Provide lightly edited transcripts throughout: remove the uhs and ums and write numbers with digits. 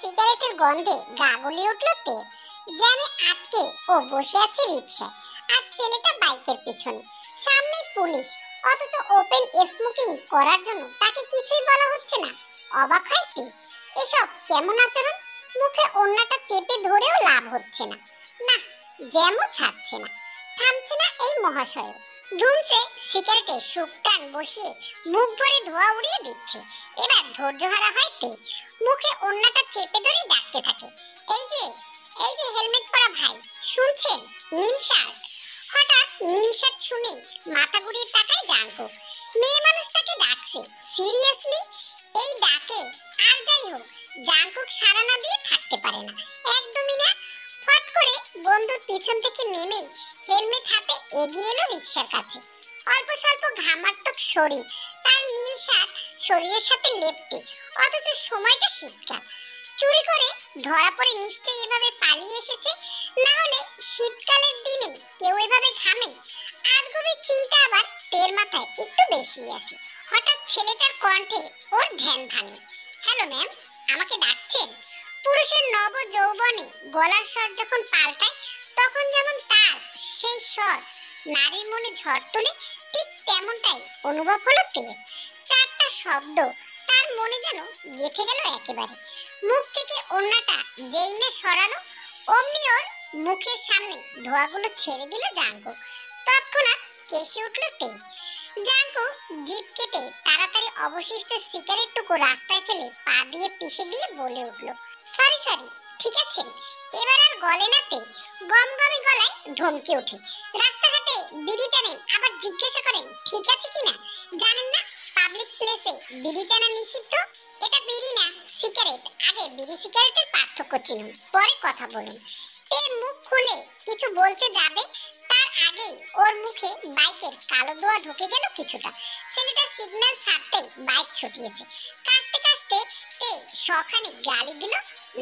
সিগারেটের গন্ধে গা গুলিয়ে উঠল তের। জ্যামে আটকে ও বসে আছে রিকশায়, আর ছেলেটা বাইকের পেছনে। সামনে পুলিশ, অথচ ওপেন স্মোকিং করার জন্য তাকে কিছুই বলা হচ্ছে না। অবাক হয় তে। এসব কেমন আচরণ? মুখে ওড়নাটা চেপে ধরেও লাভ হচ্ছে না। না, জ্যামও ছাড়ছে না, থামছে না এই মহাশয়। ধুমছে সিগারেটে শুকটান বসিয়ে মুখ ভরে ধোঁয়া উড়িয়ে দিচ্ছে। এবার ধৈর্যহারা হয় তে। মুখে ওড়নাটা চেপে ধরে ডাকতে থাকে, এই যে, এই যে হেলমেট পরা ভাই, শুনছেন? নীল শার্ট। হঠাৎ নীল শার্ট শুনে মাথা ঘুরিয়ে তাকায় জাঙ্কুক। মেয়ে মানুষটাকে ডাকছে সিরিয়াসলি? এই ডাকে আর যাই হোক, জাঙ্কুক সাড়া না দিয়ে থাকতে পারে না, একদমই না। ফট করে বন্ধুর পিছন থেকে নেমে হেলমেট হাতে এগিয়ে এলো রিকশার কাছে। অল্প স্বল্প ঘামাত্মক শরীর, তার নীল শার্ট শরীরের সাথে লেপ্টে, অথচ সময়টা শীতকাল। চুরি করে ধরা পড়ে নিশ্চয়ই এভাবে পালিয়ে এসেছে, না হলে শীতকালের দিনে কেউ এভাবে ঘামে? আজগুবির চিন্তা আবার তের মাথায় একটু বেশি আসে। হঠাৎ ছেলেটার কণ্ঠে ওর ধ্যান ভাঙে। হ্যালো ম্যাম, আমাকে ডাকছেন? পুরুষের নব যৌবনে গলার স্বর যখন পাল্টায়, তখন যেমন তার সেই স্বর নারীর মনে ঝড় তুলে, ঠিক তেমনটাই অনুভব হলো তের। চারটা শব্দ তার মনে যেন গেঁথে গেল একেবারে। মুখ থেকে ওড়নাটা যেই না সরানো, অমনি ওর মুখের সামনে ধোঁয়াগুলো ছেড়ে দিল জাঙ্কুক। তৎক্ষণাৎ কেসে উঠল তে। জাঙ্কুক জিভ কেটে তাড়াতাড়ি অবশিষ্ট সিগারেটটুকু রাস্তায় ফেলে পা দিয়ে পিষে দিয়ে বলে উঠল, সরি সরি, ঠিক আছে, এবার আর গলে না তে। গমগমে গলায় ধমকে ওঠে, রাস্তাঘাটে বিড়ি টানেন, আবার জিজ্ঞাসা করেন ঠিক আছে কিনা? জানেন না পাবলিক প্লেসে বিড়ি টানা নিষিদ্ধ? এটা বিড়ি না, সিগারেট। আগে বিড়ি সিগারেটের পার্থক্য চিনুন, পরে কথা বলুন। তে মুখ খুলে কিছু বলতে যাবে, তার আগেই ওর মুখে বাইকের কালো ধোঁয়া ঢুকে গেল কিছুটা। ছেলেটা সিগন্যাল ছাড়তেই বাইক ছুটিয়েছে। কাঁচতে কাঁচতে তে শখানি গালি দিল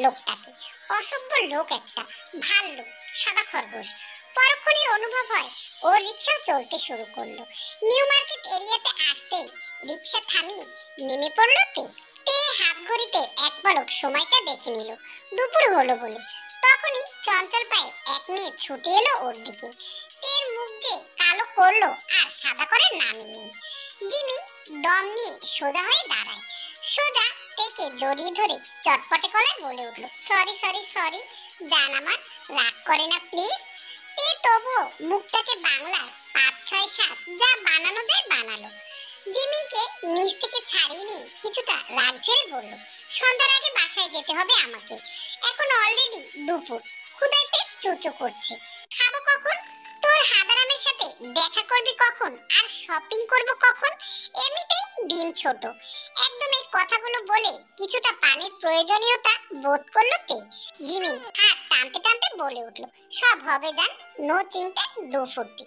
লোকটাকে। অসভ্য লোক একটা, ভাল লোক, সাদা খরগোশ। পরক্ষণেই অনুভব হয় ওর রিক্সাও চলতে শুরু করলো। নিউ মার্কেট এরিয়াতে আসতেই রিক্সা থামিয়ে নেমে পড়ল তে। তে হাত ঘড়িতে এক পলক সময়টা দেখে নিল, দুপুর হলো বলে। তখনই চঞ্চল পায়ে এক মেয়ে ছুটে এলো ওর দিকে। তের মুখ যে কালো করলো আর সাদা করার নামই নেই। জিমিন দম নিয়ে সোজা হয়ে দাঁড়ায়। সোজা তেকে জড়িয়ে ধরে চটপটে গলায় বলে উঠল, সরি সরি সরি, জান আমার, রাগ করে না প্লিজ। তে তবুও মুখটাকে বাংলার ৫, ৬, ৭ যা বানানো যায় বানালো। জিমিনকে নিচ থেকে ছাড়িয়ে নিয়ে কিছুটা রাগ ঝেড়ে বলল, সন্ধ্যার আগে বাসায় যেতে হবে আমাকে। এখন অলরেডি দুপুর, ক্ষুধায় পেট চুচু করছে। খাবো কখন? তোর হাদারামের সাথে দেখা করবি কখন? আর শপিং করব কখন? এমনিতেই দিন ছোট। একদম এই কথাগুলো বলে কিছুটা পানির প্রয়োজনীয়তা বোধ করলো তে। জিমিন হাত টানতে টানতে বলে উঠল, সব হবে জান, নো চিন্তা, ডু ফুর্তি।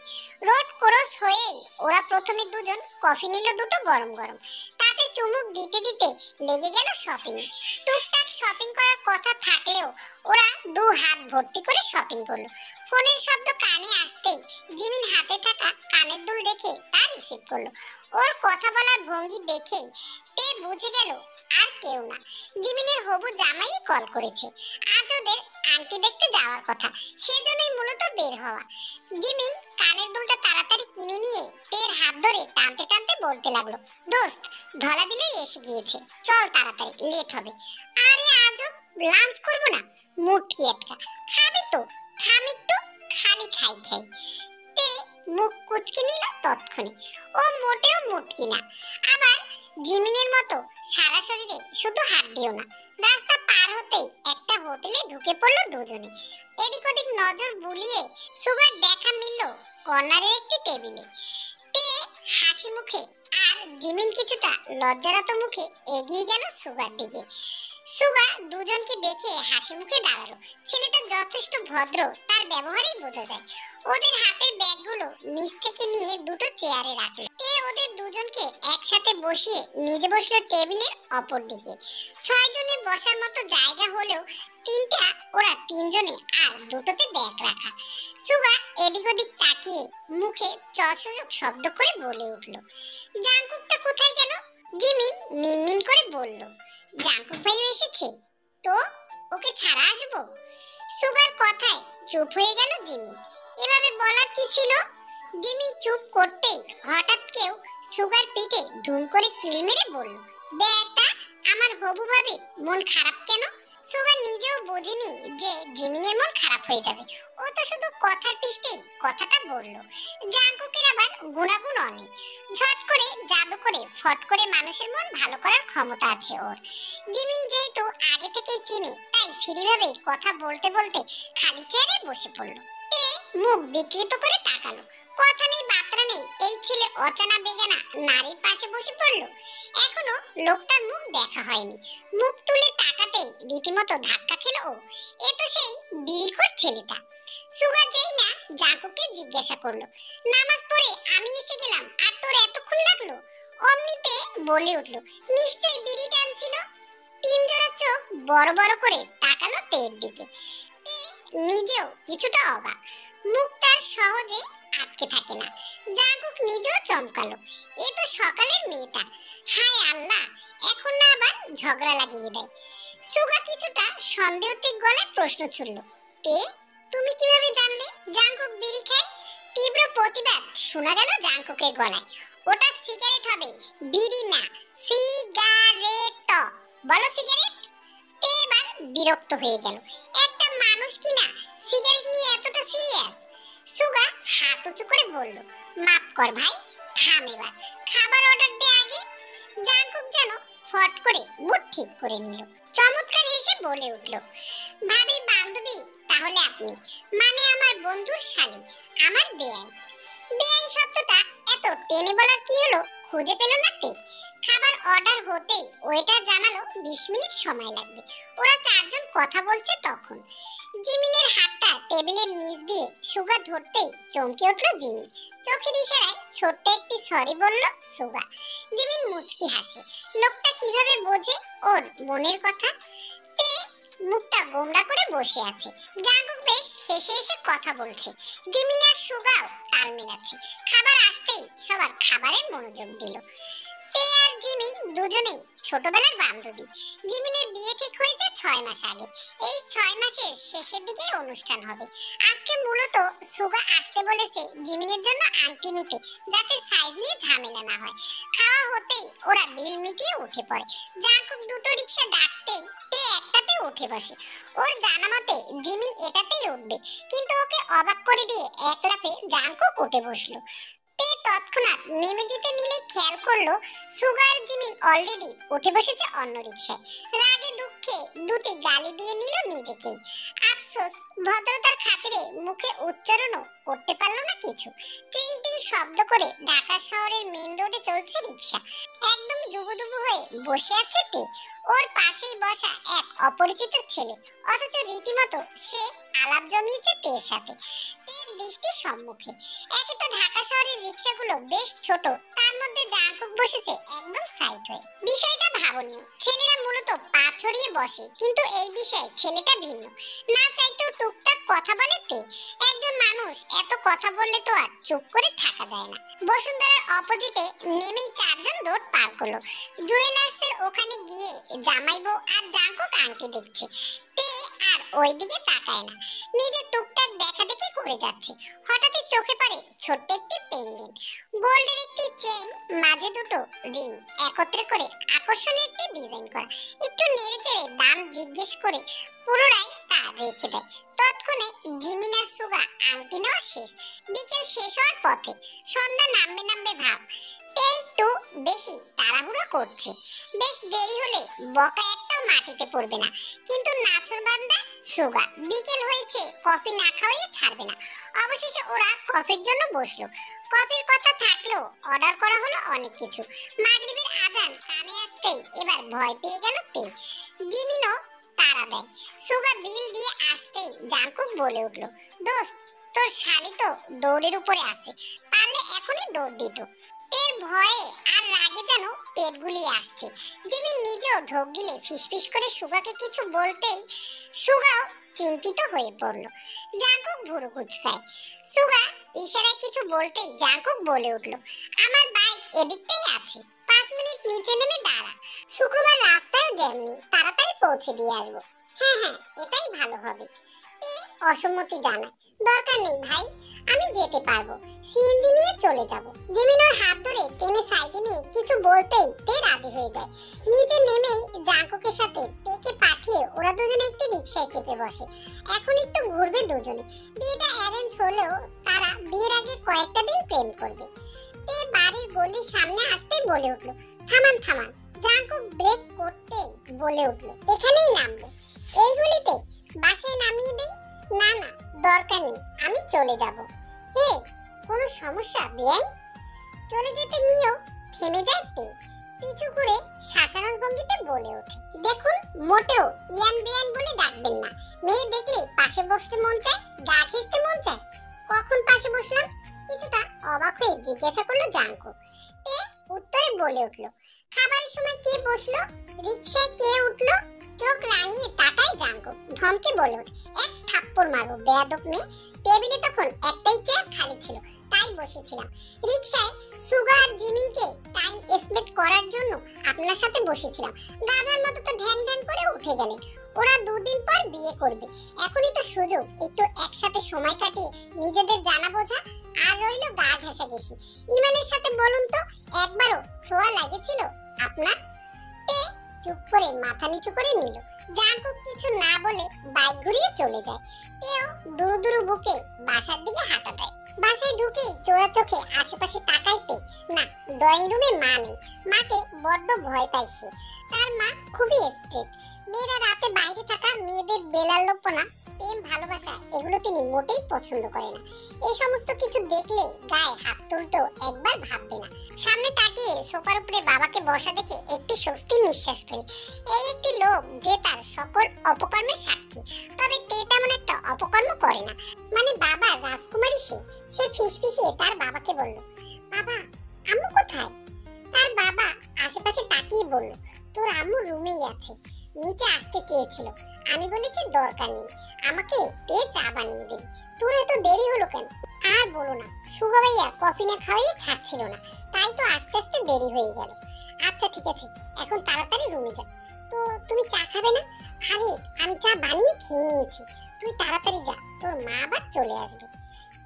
রোড ক্রস হয়েই ওরা প্রথমে দুজন কফি নিল দুটো গরম গরম। তাতে চুমুক দিতে দিতে লেগে গেল শপিং। টুকটাক শপিং করার কথা থাকলেও ওরা দু হাত ভর্তি করে শপিং করলো। ফোনের শব্দ কানে আসতেই জিমিন হাতে থাকা কানের দুল রেখে তা রিসিভ করলো। ওর কথা বলার ভঙ্গি দেখেই তে বুঝে গেল আর কেউ না, জিমিনের হবু জামাই কল করেছে। আজ ওদের আংটি দেখতে যাওয়ার কথা, সেজন্যই মূলত বের হওয়া। জিমিন কানের দুলটা তাড়াতাড়ি কিনে নিয়ে তের হাত ধরে টানতে টানতে বলতে লাগলো, দোস্ত, ধলা বিলাই এসে গিয়েছে, চল তাড়াতাড়ি, লেট হবে। আরে আজব, লাঞ্চ করবো না? মুটকি একটা, খাবি তো থাম একটু, খালি খাই খাই। তে মুখ কুচকে নিল তৎক্ষণে। ও মোটেও মুটকি না, আবার জিমিনের মতো সারা শরীরে শুধু হাড্ডিও না। রাস্তা পার হতেই একটা হোটেলে ঢুকে পড়লো দুজনে। এদিক ওদিক নজর বুলিয়ে সুগার দেখা মিলল কর্নারের একটি টেবিলে। তে হাসি মুখে আর জিমিন কিছুটা লজ্জারত মুখে এগিয়ে গেল সুগার দিকে। সুগা দুজনকে দেখে হাসি মুখে দাঁড়ালো। ছেলেটা যথেষ্ট ভদ্র, তার ব্যবহারেই বোঝা যায়। ওদের হাতের ব্যাগগুলো নিচ থেকে নিয়ে দুটো চেয়ারে রাখলো। তে ওদের দুজনকে একসাথে বসিয়ে নিজে বসলো টেবিলের অপর দিকে। ৬ জনের বসার মতো জায়গা হলেও তিনটা, ওরা তিনজনে আর দুটোতে ব্যাগ রাখা। সুগা এদিক ওদিক তাকিয়ে মুখে চসূচক শব্দ করে বলে উঠলো, জাঙ্কুকটা কোথায় গেল? জিমিন মিনমিন করে বলল, জাঙ্কুক ভাইও এসেছে তো? সুগার কথায় চুপ হয়ে গেল জিমিন। এভাবে বলার কি ছিল? জিমিন চুপ করতেই হঠাৎ কেউ সুগার পিঠে ধুম করে কিল মেরে বলল, বেটা, আমার হবু ভাবে মন খারাপ কেন? সুগার নিজেও বোঝেনি যে জিমিনের মন খারাপ হয়ে যাবে। ও তো শুধু কথার পিষ্টেই কথাটা বলল। জাঙ্কুকের আবার গুণাগুণ অনেক। ঝট করে জাদু করে ফট করে মানুষের মন ভালো করার ক্ষমতা আছে ওর। জিমিন যেহেতু আগে থেকেই চিনি, তাই ফ্রিভাবেই কথা বলতে বলতে খালি চেয়ারে বসে পড়ল। মুখ বিকৃত করে তাকালো। কথা নেই বার্তা নেই, এই ছেলে অচেনা বেগানা নারীর পাশে বসে পড়লো। এখনো লোকটার মুখ দেখা হয়নি। মুখ তুলে তাকাতেই রীতিমতো ধাক্কা খেলো ও। এ তো সেই বিড়িখোর ছেলেটা। সুগার যেই না জাঙ্কুককে জিজ্ঞাসা করলো, নামাজ পড়ে আমি এসে গেলাম আর তোর এতক্ষণ লাগলো? অমনিতে বলে উঠলো, নিশ্চয়ই বিড়ি টানছিল। তিন জোড়া চোখ বড় বড় করে তাকালো তের দিকে। নিজেও কিছুটা অবাক। মুখ তার সহজে আটকে থাকে না। জাঙ্কুক নিজেও চমকালো। এ তো সকালের মেয়েটা। হায় আল্লাহ, এখন না আবার ঝগড়া লাগিয়ে দেয়। সুগা কিছুটা সন্দেহতে গলায় প্রশ্ন ছুড়ল, তে তুমি কিভাবে জানলে জাঙ্কুক বিড়ি খায়? তীব্র প্রতিবাদ শোনা গেল জাঙ্কুকের গলায়। ওটা সিগারেট হবে, বিড়ি না, সিগারেট। বলো সিগারেট। তে এবার বিরক্ত হয়ে গেল। একটা মানুষ কিনা সিগারেট নিয়ে এতটা সিরিয়াস? সুগা হাত উঁচু করে বলল, মাফ কর ভাই, থাম এবার, খাবার অর্ডার দে আগে। জাঙ্কুক যেন ফট করে মুড ঠিক করে নিল। চমৎকার হেসে বলে উঠল, ভাবির বান্ধবী তাহলে আপনি, মানে আমার বন্ধুর শালী, আমার বেআই। বেআই শব্দটা এত টেনে বলার কি হলো খুঁজে পেল না তে। খাবার অর্ডার হতেই ওয়েটার জানালো 20 মিনিট সময় লাগবে। ওরা চারজন কথা বলছে তখন। জিমিনের হাতটা টেবিলের নিচ দিয়ে সুগা ধরতেই চমকে উঠল জিমিন। চোখের ইশারায় ছোট্ট একটি সরি বলল সুগা। জিমিন মুচকি হাসে। লোকটা কিভাবে বোঝে ওর মনের কথা? তে মুখটা গোমড়া করে বসে আছে। জাঙ্কুক বেশ হেসে হেসে কথা বলছে। জিমিন আর সুগাও তাল মেলাচ্ছে। খাবার আসতেই সবার খাবারে মনোযোগ দিল। তে আর জিমিন দুজনেই ছোটবেলার বান্ধবী। জিমিনের বিয়ে ঠিক হয়েছে 6 মাস আগে। এই 6 মাসের শেষের দিকে অনুষ্ঠান হবে। আজকে মূলত সুগা আসতে বলেছে জিমিনের জন্য আংটি নিতে, যাতে সাইজ নিয়ে ঝামেলা না হয়। খাওয়া হতেই ওরা বিল মিটিয়ে উঠে পড়ে। জাঙ্কুক দুটো রিকশা ডাকতেই তে একটাতে উঠে বসে। ওর জানা মতে জিমিন এটাতেই উঠবে, কিন্তু ওকে অবাক করে দিয়ে এক লাফে জাঙ্কুক উঠে বসলো। তে তৎক্ষণাৎ নেমে যেতে নিলেই খেয়াল করলো সুগার জিমিন অলরেডি উঠে বসেছে অন্য রিকশায়। রাগে দুঃখে দুটি গালি দিয়ে নিল নিজেকে। আফসোস, ভদ্রতার খাতিরে মুখে উচ্চারণও করতে পারলো না কিছু। টিং টিং শব্দ করে ঢাকা শহরের মেইন রোডে চলছে রিকশা। একদম জুবুদুবু হয়ে বসে আছে তে। ওর পাশেই বসা এক অপরিচিত ছেলে, অথচ রীতিমতো সে আলাপ জমিয়েছে তের সাথে। তের দৃষ্টি সম্মুখে। একে তো ঢাকা শহরের রিকশাগুলো বেশ ছোট, তার মধ্যে জাঙ্কুক বসেছে একদম সাইড হয়ে। বিষয়টা ভাবনীয়। ছেলেরা মূলত পা ছড়িয়ে বসে, কিন্তু এই বিষয়ে ছেলেটা ভিন্ন। না চাইতেও টুকটাক কথা বলে তে। একজন মানুষ এত কথা বললে তো আর চুপ করে থাকা যায় না। বসুন্ধরার অপোজিটে নেমেই চারজন রোড পার করলো। জুয়েলার্সের ওখানে গিয়ে জামাইবো আর জাঙ্কুক আংটি দেখছে। তে আর ওইদিকে তাকায় না, নিজে টুকটাক দেখা দেখি করে যাচ্ছে। হঠাৎই চোখে পড়ে ছোট্ট একটি পেন্ডেন্ট, গোল্ডের একটি চেইন, মাঝে দুটো রিং একত্রে করে আকর্ষণীয় একটি ডিজাইন করা। একটু নেড়েচেড়ে দাম জিজ্ঞেস করে পুনরায় তা রেখে দেয়। তৎক্ষণে জিমিন আর সুগা আংটি নেওয়া শেষ। বিকেল শেষ হওয়ার পথে, সন্ধ্যা নামবে নামবে ভাব। একটু বেশি তাড়াহুড়ো করছে। বেশ দেরি হলে বকা একটাও মাটিতে পড়বে না, কিন্তু নাছোড়বান্দা সুগা বিকেল হয়েছে, কফি না খাওয়াই ছাড়বে না। অবশেষে ওরা কফির জন্য বসলো। কফির কথা থাকলেও অর্ডার করা হলো অনেক কিছু। মাগরিবের আজান কানে আসতেই এবার ভয় পেয়ে গেল তে। জিমিনও তাড়া দেয়। সুগা বিল দিয়ে আসতেই জাঙ্কুক বলে উঠলো, দোস্ত, তোর শালি তো দৌড়ের উপরে আছে, পারলে এখনই দৌড় দিত। তের ভয়ে আর রাগে যেন পেট গুলিয়ে আসছে। জিমিন নিজেও ঢোক গিলে ফিসফিস করে সুগাকে কিছু বলতেই সুগাও চিন্তিত হয়ে পড়লো। জাঙ্কুক ভুরু কুঁচকায়। সুগা ইশারায় কিছু বলতেই জাঙ্কুক বলে উঠলো, আমার বাইক এদিকটাই আছে, 5 মিনিট নিচে নেমে দাঁড়া। শুক্রবার রাস্তায় জ্যাম নেই, তাড়াতাড়ি পৌঁছে দিয়ে আসবো। হ্যাঁ হ্যাঁ, এটাই ভালো হবে। তে অসম্মতি জানায়, দরকার নেই ভাই, আমি যেতে পারবো, সিএনজি নিয়ে চলে যাব। জিমিন ওর হাত ধরে টেনে সাইডে নিয়ে কিছু বলতেই তে রাজি হয়ে যায়। নিচে নেমেই জাঙ্কুকের সাথে তেকে পাঠিয়ে ওরা দুজনে একটি রিকশায় চেপে বসে। এখন একটু ঘুরবে দুজনে। বিয়েটা অ্যারেঞ্জ হলেও তারা বিয়ের আগে কয়েকটা দিন প্রেম করবে। তে বাড়ির গলির সামনে আসতেই বলে উঠলো, থামান থামান। জাঙ্কুক ব্রেক করতে বলে উঠলো, এখানেই নামবো? এই গলিতে? বাসায় নামিয়ে দেই? না না, দরকার নেই, আমি চলে যাব। হে, কোনো সমস্যা বেআই? চলে যেতে নিয়েও থেমে যায় তে। পিছু ঘুরে শাসানোর ভঙ্গিতে বলে ওঠে, দেখুন, মোটেও ইয়ান বেআইন বলে ডাকবেন না। মেয়ে দেখলে পাশে বসতে মন চায়, গা ঘেঁষতে মন চায়। কখন পাশে বসলাম? কিছুটা অবাক হয়ে জিজ্ঞাসা করলো জাঙ্কুক। তে উত্তরে বলে উঠলো, খাবারের সময় কে বসলো? রিকশায় কে উঠলো? চোখ রাঙিয়ে তাকায় জাঙ্কুক, ধমকে বলে ওঠে, এক থাপ্পড় মারবো বেয়াদব মেয়ে। টেবিলে তখন একটাই চেয়ার খালি ছিল, তাই বসেছিলাম। রিকশায় সুগা আর জিমিনকে টাইম স্পেন্ড করার জন্য আপনার সাথে বসেছিলাম। গাধার মতো তো ঢ্যাং ঢ্যাং করে উঠে গেলেন। ওরা দুদিন পর বিয়ে করবে, এখনই তো সুযোগ একটু একসাথে সময় কাটিয়ে নিজেদের জানা বোঝা। আর রইলো গা ঘেঁষাঘেঁষি, ইমানের সাথে বলুন তো, একবারও ছোঁয়া লাগেছিল আপনার? তে চুপ করে মাথা নিচু করে নিল। জাঙ্কুক কিছু না বলে বাইক ঘুরিয়ে চলে যায়। তেও দুরু দুরু বুকে বাসার দিকে হাঁটা দেয়। বাসায় ঢুকেই চোরা চোখে আশেপাশে তাকাইতে না, ড্রয়িং রুমে মা নেই। মাকে বড্ড ভয় পায় সে। তার মা খুবই স্ট্রিক্ট। মেয়েরা রাতে বাইরে থাকা, মেয়েদের বেলাল্লোপনা, প্রেম ভালোবাসা এগুলো তিনি মোটেই পছন্দ করে না। এই সমস্ত কিছু দেখলে গায়ে হাত তুলতেও একবার ভাববে না। সামনে তাকিয়ে সোফার উপরে বাবাকে বসা দেখে একটি স্বস্তির নিঃশ্বাস ফেলে। এই একটি লোক যে তার সকল অপকর্মের সাক্ষী, তবে তে তেমন একটা অপকর্ম করে না। মানে বাবা রাজকুমারী সে ফিসফিসিয়ে তার বাবাকে বলল, বাবা, আম্মু কোথায়? তার বাবা আশেপাশে তাকিয়ে বলল, তোর আম্মু রুমেই আছে, নিচে আসতে চেয়েছিল। আমি বলেছি দরকার নেই, আমাকে তে চা বানিয়ে দেবে। তোর এত দেরি হলো কেন? আর বলো না, সুগা ভাইয়া কফি না খাওয়াই ছাড়ছিল না, তাই তো আস্তে আস্তে দেরি হয়ে গেল। আচ্ছা ঠিক আছে, এখন তাড়াতাড়ি রুমে যা। তো তুমি চা খাবে না? আরে আমি চা বানিয়ে খেয়ে নিয়েছি, তুই তাড়াতাড়ি যা, তোর মা আবার চলে আসবে।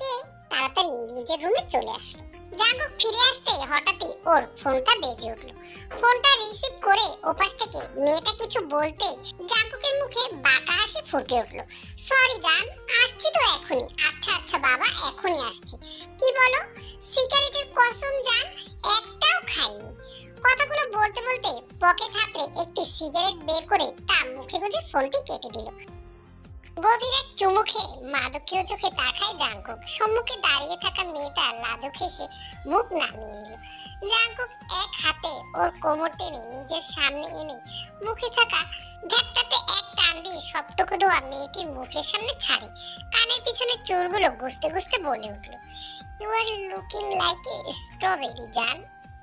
তে তাড়াতাড়ি নিজের রুমে চলে আসলো। জাঙ্কুক ফিরে আসতে হঠাৎই ওর ফোনটা বেজে উঠলো। ফোনটা রিসিভ করে ওপাশ থেকে মেয়েটা কিছু বলতে জাঙ্কুকের মুখে বাঁকা হাসি ফুটে উঠলো। সরি জান, আসছি তো এখনই। আচ্ছা আচ্ছা বাবা, এখনই আসছি। কি বলো? সিগারেটের কসম জান, একটাও খাইনি। কথাগুলো বলতে বলতে পকেট হাতে একটি সিগারেট বের করে তা মুখে গুজে ফোনটি কেটে দিল। গভীর এক চুমু খেয়ে মাদকীয় চোখে তাকায় জাঙ্কুক। সম্মুখে দাঁড়িয়ে থাকা মেয়েটা লাজুক হেসে মুখ নামিয়ে নিল। জাঙ্কুক এক হাতে ওর কোমর টেনে নিজের সামনে এনে মুখে থাকা ঘাটটাতে এক টান দিয়ে সবটুকু ধোয়া মেয়েটির মুখের সামনে ছাড়ে। কানের পিছনে চুলগুলো গুছতে গুছতে বলে উঠল, you are looking like a strawberry জান,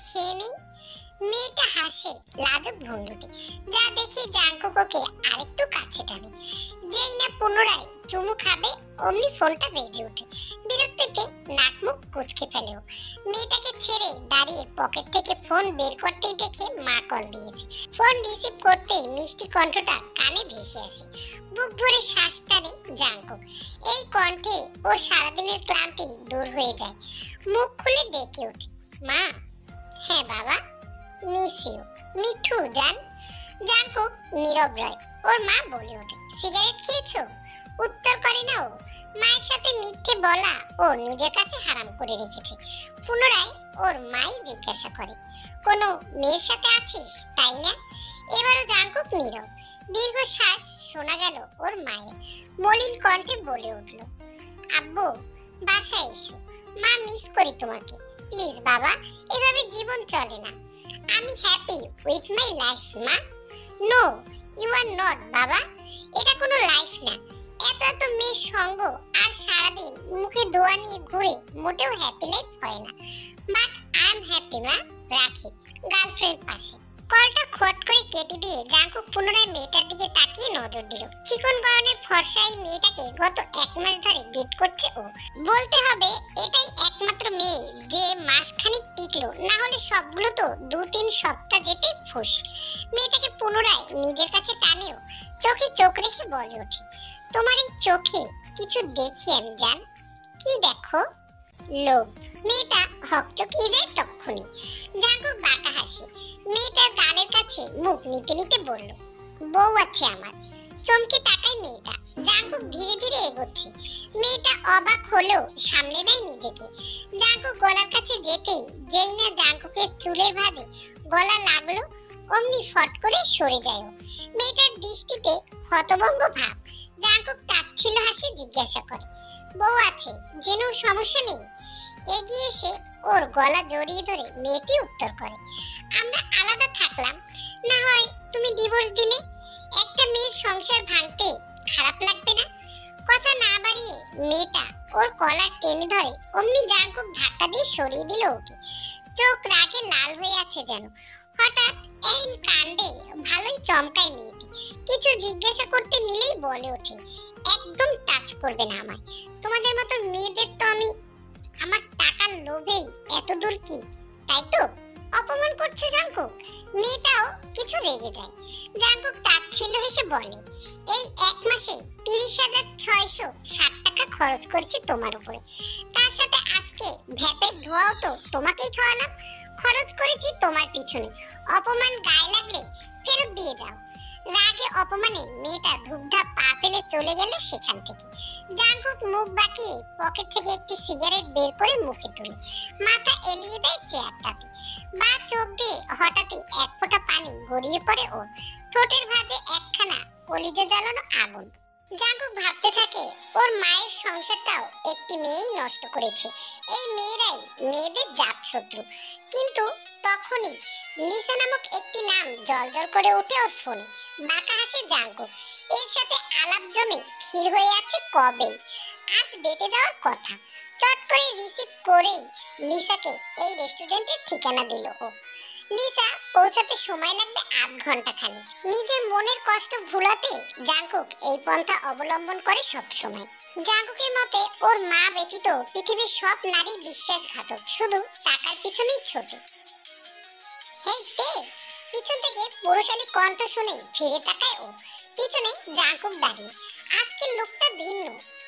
খেয়ে নেই। মেয়েটা হাসে লাজুক ভঙ্গিতে, যা দেখে জাঙ্কুক ওকে আরেকটু কাছে টানে। যেই না পুনরায় চুমু খাবে অমনি ফোনটা বেজে ওঠে। বিরক্তিতে নাক মুখ কুঁচকে ফেলেও মেয়েটাকে ছেড়ে দাঁড়িয়ে পকেট থেকে ফোন বের করতেই দেখে মা কল দিয়েছে। ফোন রিসিভ করতেই মিষ্টি কণ্ঠটা কানে ভেসে আসে। বুক ভরে শ্বাস টানে জাঙ্কুক। এই কণ্ঠে ওর সারাদিনের ক্লান্তি দূর হয়ে যায়। মুখ খুলে ডেকে ওঠে, মা। হ্যাঁ বাবা, মিস ইউ মিঠু জান। জাঙ্কুক নীরব রয়। ওর মা বলে ওঠে, সিগারেট খেয়েছো? উত্তর করে না ও। মায়ের সাথে মিথ্যে বলা ও নিজের কাছে হারাম করে রেখেছে। পুনরায় ওর মাই জিজ্ঞাসা করে, কোনো মেয়ের সাথে আছিস তাই না? এবারও জাঙ্কুক নীরব। দীর্ঘশ্বাস শোনা গেল ওর মায়ের। মলিন কণ্ঠে বলে উঠল, আব্বু বাসায় এসো, মা মিস করি তোমাকে। প্লিজ বাবা, এভাবে জীবন চলে না। আমি হ্যাপি উইথ মাই লাইফ মা। নো, ইউ আর নট বাবা, এটা কোনো লাইফ না। এত এত মেয়ের সঙ্গ আর সারাদিন মুখে ধোয়া নিয়ে ঘুরে মোটেও হ্যাপি লাইফ হয় না। বাট আই এম হ্যাপি মা। রাখি। গার্লফ্রেন্ড পাশে। কলটা খট করে কেটে দিয়ে জাঙ্কুক পুনরায় মেয়েটার দিকে তাকিয়ে নজর দিল। চিকন গয়নের ফর্সা এই মেয়েটাকে গত 1 মাস ধরে ডেট করছে ও। বলতে হবে এটাই একমাত্র মেয়ে যে মাসখানেক টিকলো, না হলে সবগুলো তো 2-3 সপ্তাহ যেতেই ফুস। মেয়েটাকে পুনরায় নিজের কাছে টানেও চোখে চোখ রেখে বলে ওঠে, তোমার এই চোখে কিছু দেখি আমি জান। কি দেখো? লোভ। মেয়েটা হকচকিয়ে যায় তক্ষুনি। জাঙ্কুক বাঁকা হাসে। মেয়েটার গালের কাছে মুখ নিতে নিতে বলল, বউ আছে আমার। চমকে তাকায় মেয়েটা। জাঙ্কুক ধীরে ধীরে এগোচ্ছে। মেয়েটা অবাক হলেও সামলে নেয় নিজেকে। জাঙ্কুক গলার কাছে যেতেই যেই না জাঙ্কুকের চুলের ভাঁজে গলা লাগলো, অমনি ফট করে সরে যায় ও। মেয়েটার দৃষ্টিতে হতভম্ব ভাব। জাঙ্কুক তাচ্ছিল হাসি জিজ্ঞাসা করে, বউ আছে জেনেও সমস্যা নেই? এগিয়ে এসে ওর গলা জড়িয়ে ধরে মেয়েটি উত্তর করে, আমরা আলাদা থাকলাম, না হয় তুমি ডিভোর্স দিলে। একটা মেয়ের সংসার ভাঙতে খারাপ লাগবে না? কথা না বাড়িয়ে মেয়েটা ওর কলার টেনে ধরে। অমনি জাঙ্কুক ধাক্কা দিয়ে সরিয়ে দিল ওকে। চোখ রাগে লাল হয়ে আছে যেন। হঠাৎ এই কাণ্ডে ভালোই চমকায় মেয়েটি। কিছু জিজ্ঞাসা করতে নিলেই বলে ওঠে, একদম টাচ করবে না আমায়। তোমাদের মতো মেয়েদের তো আমি আমার টাকার লোভেই এত দূর কি, তাই তো? অপমান করছে জাঙ্কুক। মেয়েটাও কিছু রেগে যায়। জাঙ্কুক তাচ্ছিল্য হেসে বলে, এই এক মাসে 30,660 টাকা খরচ করছি তোমার উপরে। তার সাথে আজকে ভ্যাপের ধোয়াও তো তোমাকেই খাওয়ালাম। খরচ করেছি তোমার পিছনে। অপমান গায়ে লাগলে ফেরত দিয়ে যাও। রাগে অপমানে মেয়েটা ধুপধাপ পা ফেলে চলে গেল সেখান থেকে। জাঙ্কুক মুখ বাঁকিয়ে পকেট থেকে একটি সিগারেট বের করে মুখে তুলে মাথা এলিয়ে দেয় চেয়ারটাতে। বা চোখ দিয়ে হঠাৎই এক ফোঁটা পানি গড়িয়ে পড়ে ওর। ঠোঁটের ভাঁজে একখানা কলিজা জ্বালানো আগুন। জাঙ্কুক ভাবতে থাকে, ওর মায়ের সংসারটাও একটি মেয়েই নষ্ট করেছে। এই মেয়েরাই মেয়েদের জাত শত্রু। কিন্তু তখনই লিসা নামক একটি নাম জলজল করে ওঠে ওর ফোনে। বাঁকা হাসে জাঙ্কুক। এর সাথে আলাপ জমে ক্ষীর হয়ে আছে কবেই। আজ ডেটে যাওয়ার কথা। চট করে রিসিভ করেই লিসাকে এই রেস্টুরেন্টের ঠিকানা দিল ও। লিসা পৌঁছাতে সময় লাগবে 8 ঘন্টা খানি। নিজের মনের কষ্ট ভুলাতে জাঙ্কুক এই পন্থা অবলম্বন করে সব সময়। জাঙ্কুকের মতে ওর মা ব্যতীত পৃথিবীর সব নারী বিশ্বাসঘাতক, শুধু টাকার পিছনেই ছোটে। হেই তে! পিছন থেকে পুরুষালী কণ্ঠ শুনে ফিরে তাকায় ও। পিছনে জাঙ্কুক দাঁড়িয়ে। আজকের লোকটা ভিন্ন।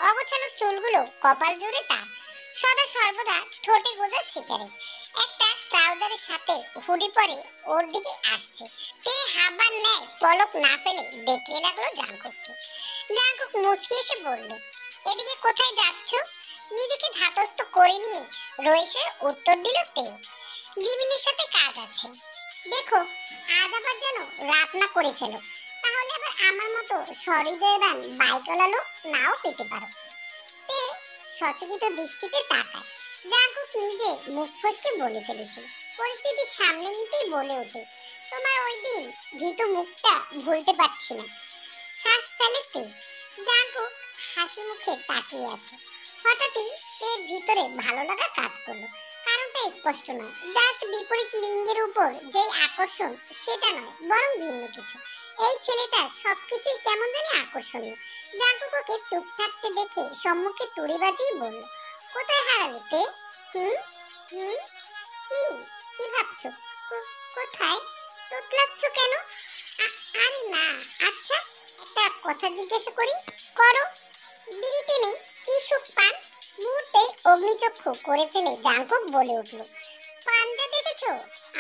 অগোছালো চুলগুলো কপাল জুড়ে তার। সদা সর্বদা ঠোঁটে গোজা সিগারেট। একটা ট্রাউজারের সাথে হুডি পরে ওর দিকে আসছে। তে হাবার নেয় পলক না ফেলে দেখতে লাগলো জাঙ্কুককে। জাঙ্কুক মুচকি এসে বলল, এদিকে কোথায় যাচ্ছ? নিজেকে ধাতস্থ করে নিয়ে রয়েছে উত্তর দিল তে, জিমিনের সাথে কাজ আছে। দেখো আজ আবার যেন রাত না করে ফেলো, তাহলে আবার আমার মতো সহৃদয়বান বাইকওয়ালা লোক নাও পেতে পারো। তে সচকিত দৃষ্টিতে তাকায়। জাঙ্কুক নিজে মুখ ফসকে বলে ফেলেছিল। পরিস্থিতি সামনে নিতেই বলে ওঠে, তোমার ওই দিন ভীতু মুখটা ভুলতে পারছি না। শ্বাস ফেলে তে। জাঙ্কুক হাসি মুখে তাকিয়ে আছে। হঠাৎই তের ভিতরে ভালো লাগা কাজ করলো। কারণটা স্পষ্ট নয়। জাস্ট বিপরীত লিঙ্গের উপর যেই আকর্ষণ সেটা নয়, বরং ভিন্ন কিছু। এই ছেলেটার সবকিছুই কেমন জানি আকর্ষণীয়। জাঙ্কুক ওকে চুপ থাকতে দেখে সম্মুখে তুড়ি বাজিয়ে বলল, কোথায় হারালে তে? হুম হুম কি কি ভাবছো? কোথায়? তোতলাচ্ছ কেন? আরে না। আচ্ছা একটা কথা জিজ্ঞাসা করি। করো। বিড়ি টেনে কি সুখ পান? মুহূর্তে অগ্নিচক্ষু করে ফেলে জাঙ্কুক বলে উঠল, পাঞ্জা দেখেছো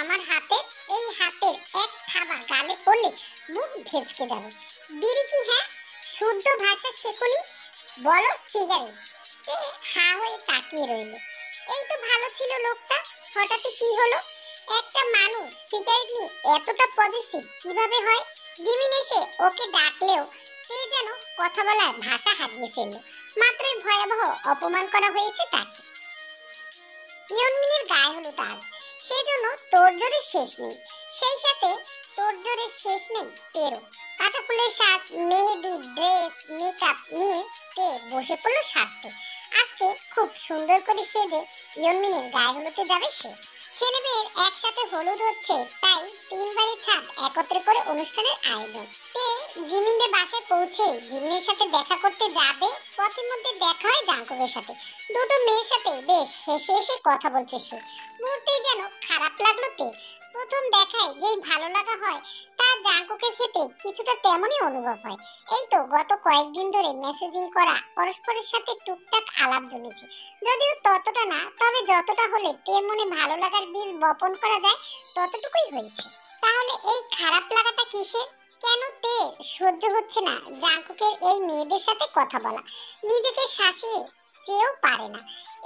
আমার হাতে? এই হাতের এক থাবা গালে পড়লে মুখ ভেজকে যাবে। বিড়ি কি? হ্যাঁ, শুদ্ধ ভাষা শেখনি? বলো সিগারেট। তে হা হয়ে তাকিয়ে রইল। এই তো ভালো ছিল লোকটা, হঠাৎই কি হলো? একটা মানুষ সিগারেট নিয়ে এতটা পজিটিভ কিভাবে হয়? জিমিন এসে ওকে ডাকলেও তে যেন কথা বলার ভাষা হারিয়ে ফেলল। মাত্রই ভয়াবহ অপমান করা হয়েছে তাকে। ইয়নমিনের গায়ে হলুদ আজ, সেজন্য তোড়জোড়ের শেষ নেই। সেই সাথে তোড়জোড়ের শেষ নেই তেরো। কাঁচা ফুলের সাজ, মেহেদি, ড্রেস, মেকআপ নিয়ে তে বসে পড়লো সাজতে। আজকে খুব সুন্দর করে সেজে ইয়নমিনের গায়ে হলুদে যাবে সে। ছেলে মেয়ের একসাথে হলুদ হচ্ছে, তাই 3 বাড়ির ছাদ একত্রে করে অনুষ্ঠানের আয়োজন। তে জিমিনদের বাসায় পৌঁছে জিমিনের সাথে দেখা করতে যাবে। পথের মধ্যে দেখা হয় জাঙ্কুকের সাথে। দুটো মেয়ের সাথে বেশ হেসে হেসে কথা বলছে সে। মুহূর্তেই যেন খারাপ লাগলো তে। প্রথম দেখায় যেই ভালো লাগা হয় তা জাঙ্কুকের ক্ষেত্রে কিছুটা তেমনই অনুভব হয়। এই তো গত কয়েকদিন ধরে মেসেজিং করা, পরস্পরের সাথে টুকটাক আলাপ জমেছে, যদিও ততটা না, তবে যতটা হলে তের মনে ভালো লাগার বীজ বপন করা যায় ততটুকুই হয়েছে। তাহলে এই খারাপ লাগাটা কিসের? কেন তে সহ্য হচ্ছে না জাঙ্কুকের এই মেয়েদের সাথে কথা বলা? নিজেকে শাসিয়ে চেয়েও পারে না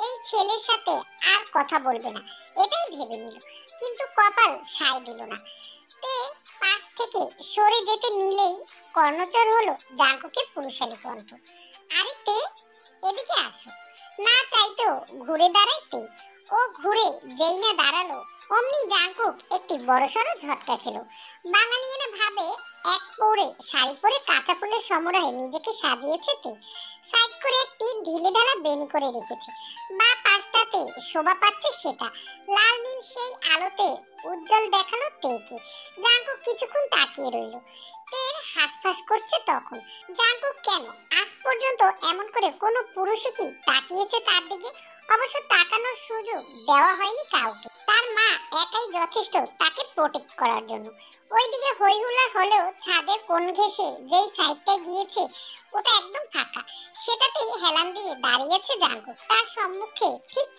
এই ছেলের সাথে আর কথা বলবে না, এটাই ভেবে নিল, কিন্তু কপাল সায় দিল না। তে পাশ থেকে সরে যেতে নিলেই কর্ণচর হলো জাঙ্কুকের পুরুষালী কণ্ঠ। আরে তে, এদিকে আসো। না চাইতেও ঘুরে দাঁড়ায় তে। ও ঘুরে যেই না দাঁড়ালো অমনি জাঙ্কুক একটি বড়সড় ঝটকা খেলো। বাঙালিয়ানা ভাবে এক পরে শাড়ি পরে কাঁচা ফুলের সমারোহে নিজেকে সাজিয়েছে তে। সাইড করে একটি ঢিলে ঢালা বেনি করে রেখেছে, বা পাশটাতে শোভা পাচ্ছে সেটা। লাল নীল সেই আলোতে উজ্জ্বল দেখালো তেকে। জাঙ্কুক কিছুক্ষণ তাকিয়ে রইল। তের হাঁসফাঁস করছে তখন। জাঙ্কুক কেন আজ পর্যন্ত এমন করে কোনো পুরুষই কি তাকিয়েছে তার দিকে? অবশ্য তাকানোর সুযোগ দেওয়া হয়নি কাউকে। তার মা একাই যথেষ্ট তাকে প্রোটেক্ট করার জন্য। ওইদিকে হইহুল্লার হলেও ছাদের কোণ ঘেঁষে যেই সাইডটায় গিয়েছে ওটা একদম ফাঁকা। সেটাতেই হেলান দিয়ে দাঁড়িয়েছে জাঙ্কুক। তার সম্মুখে ঠিক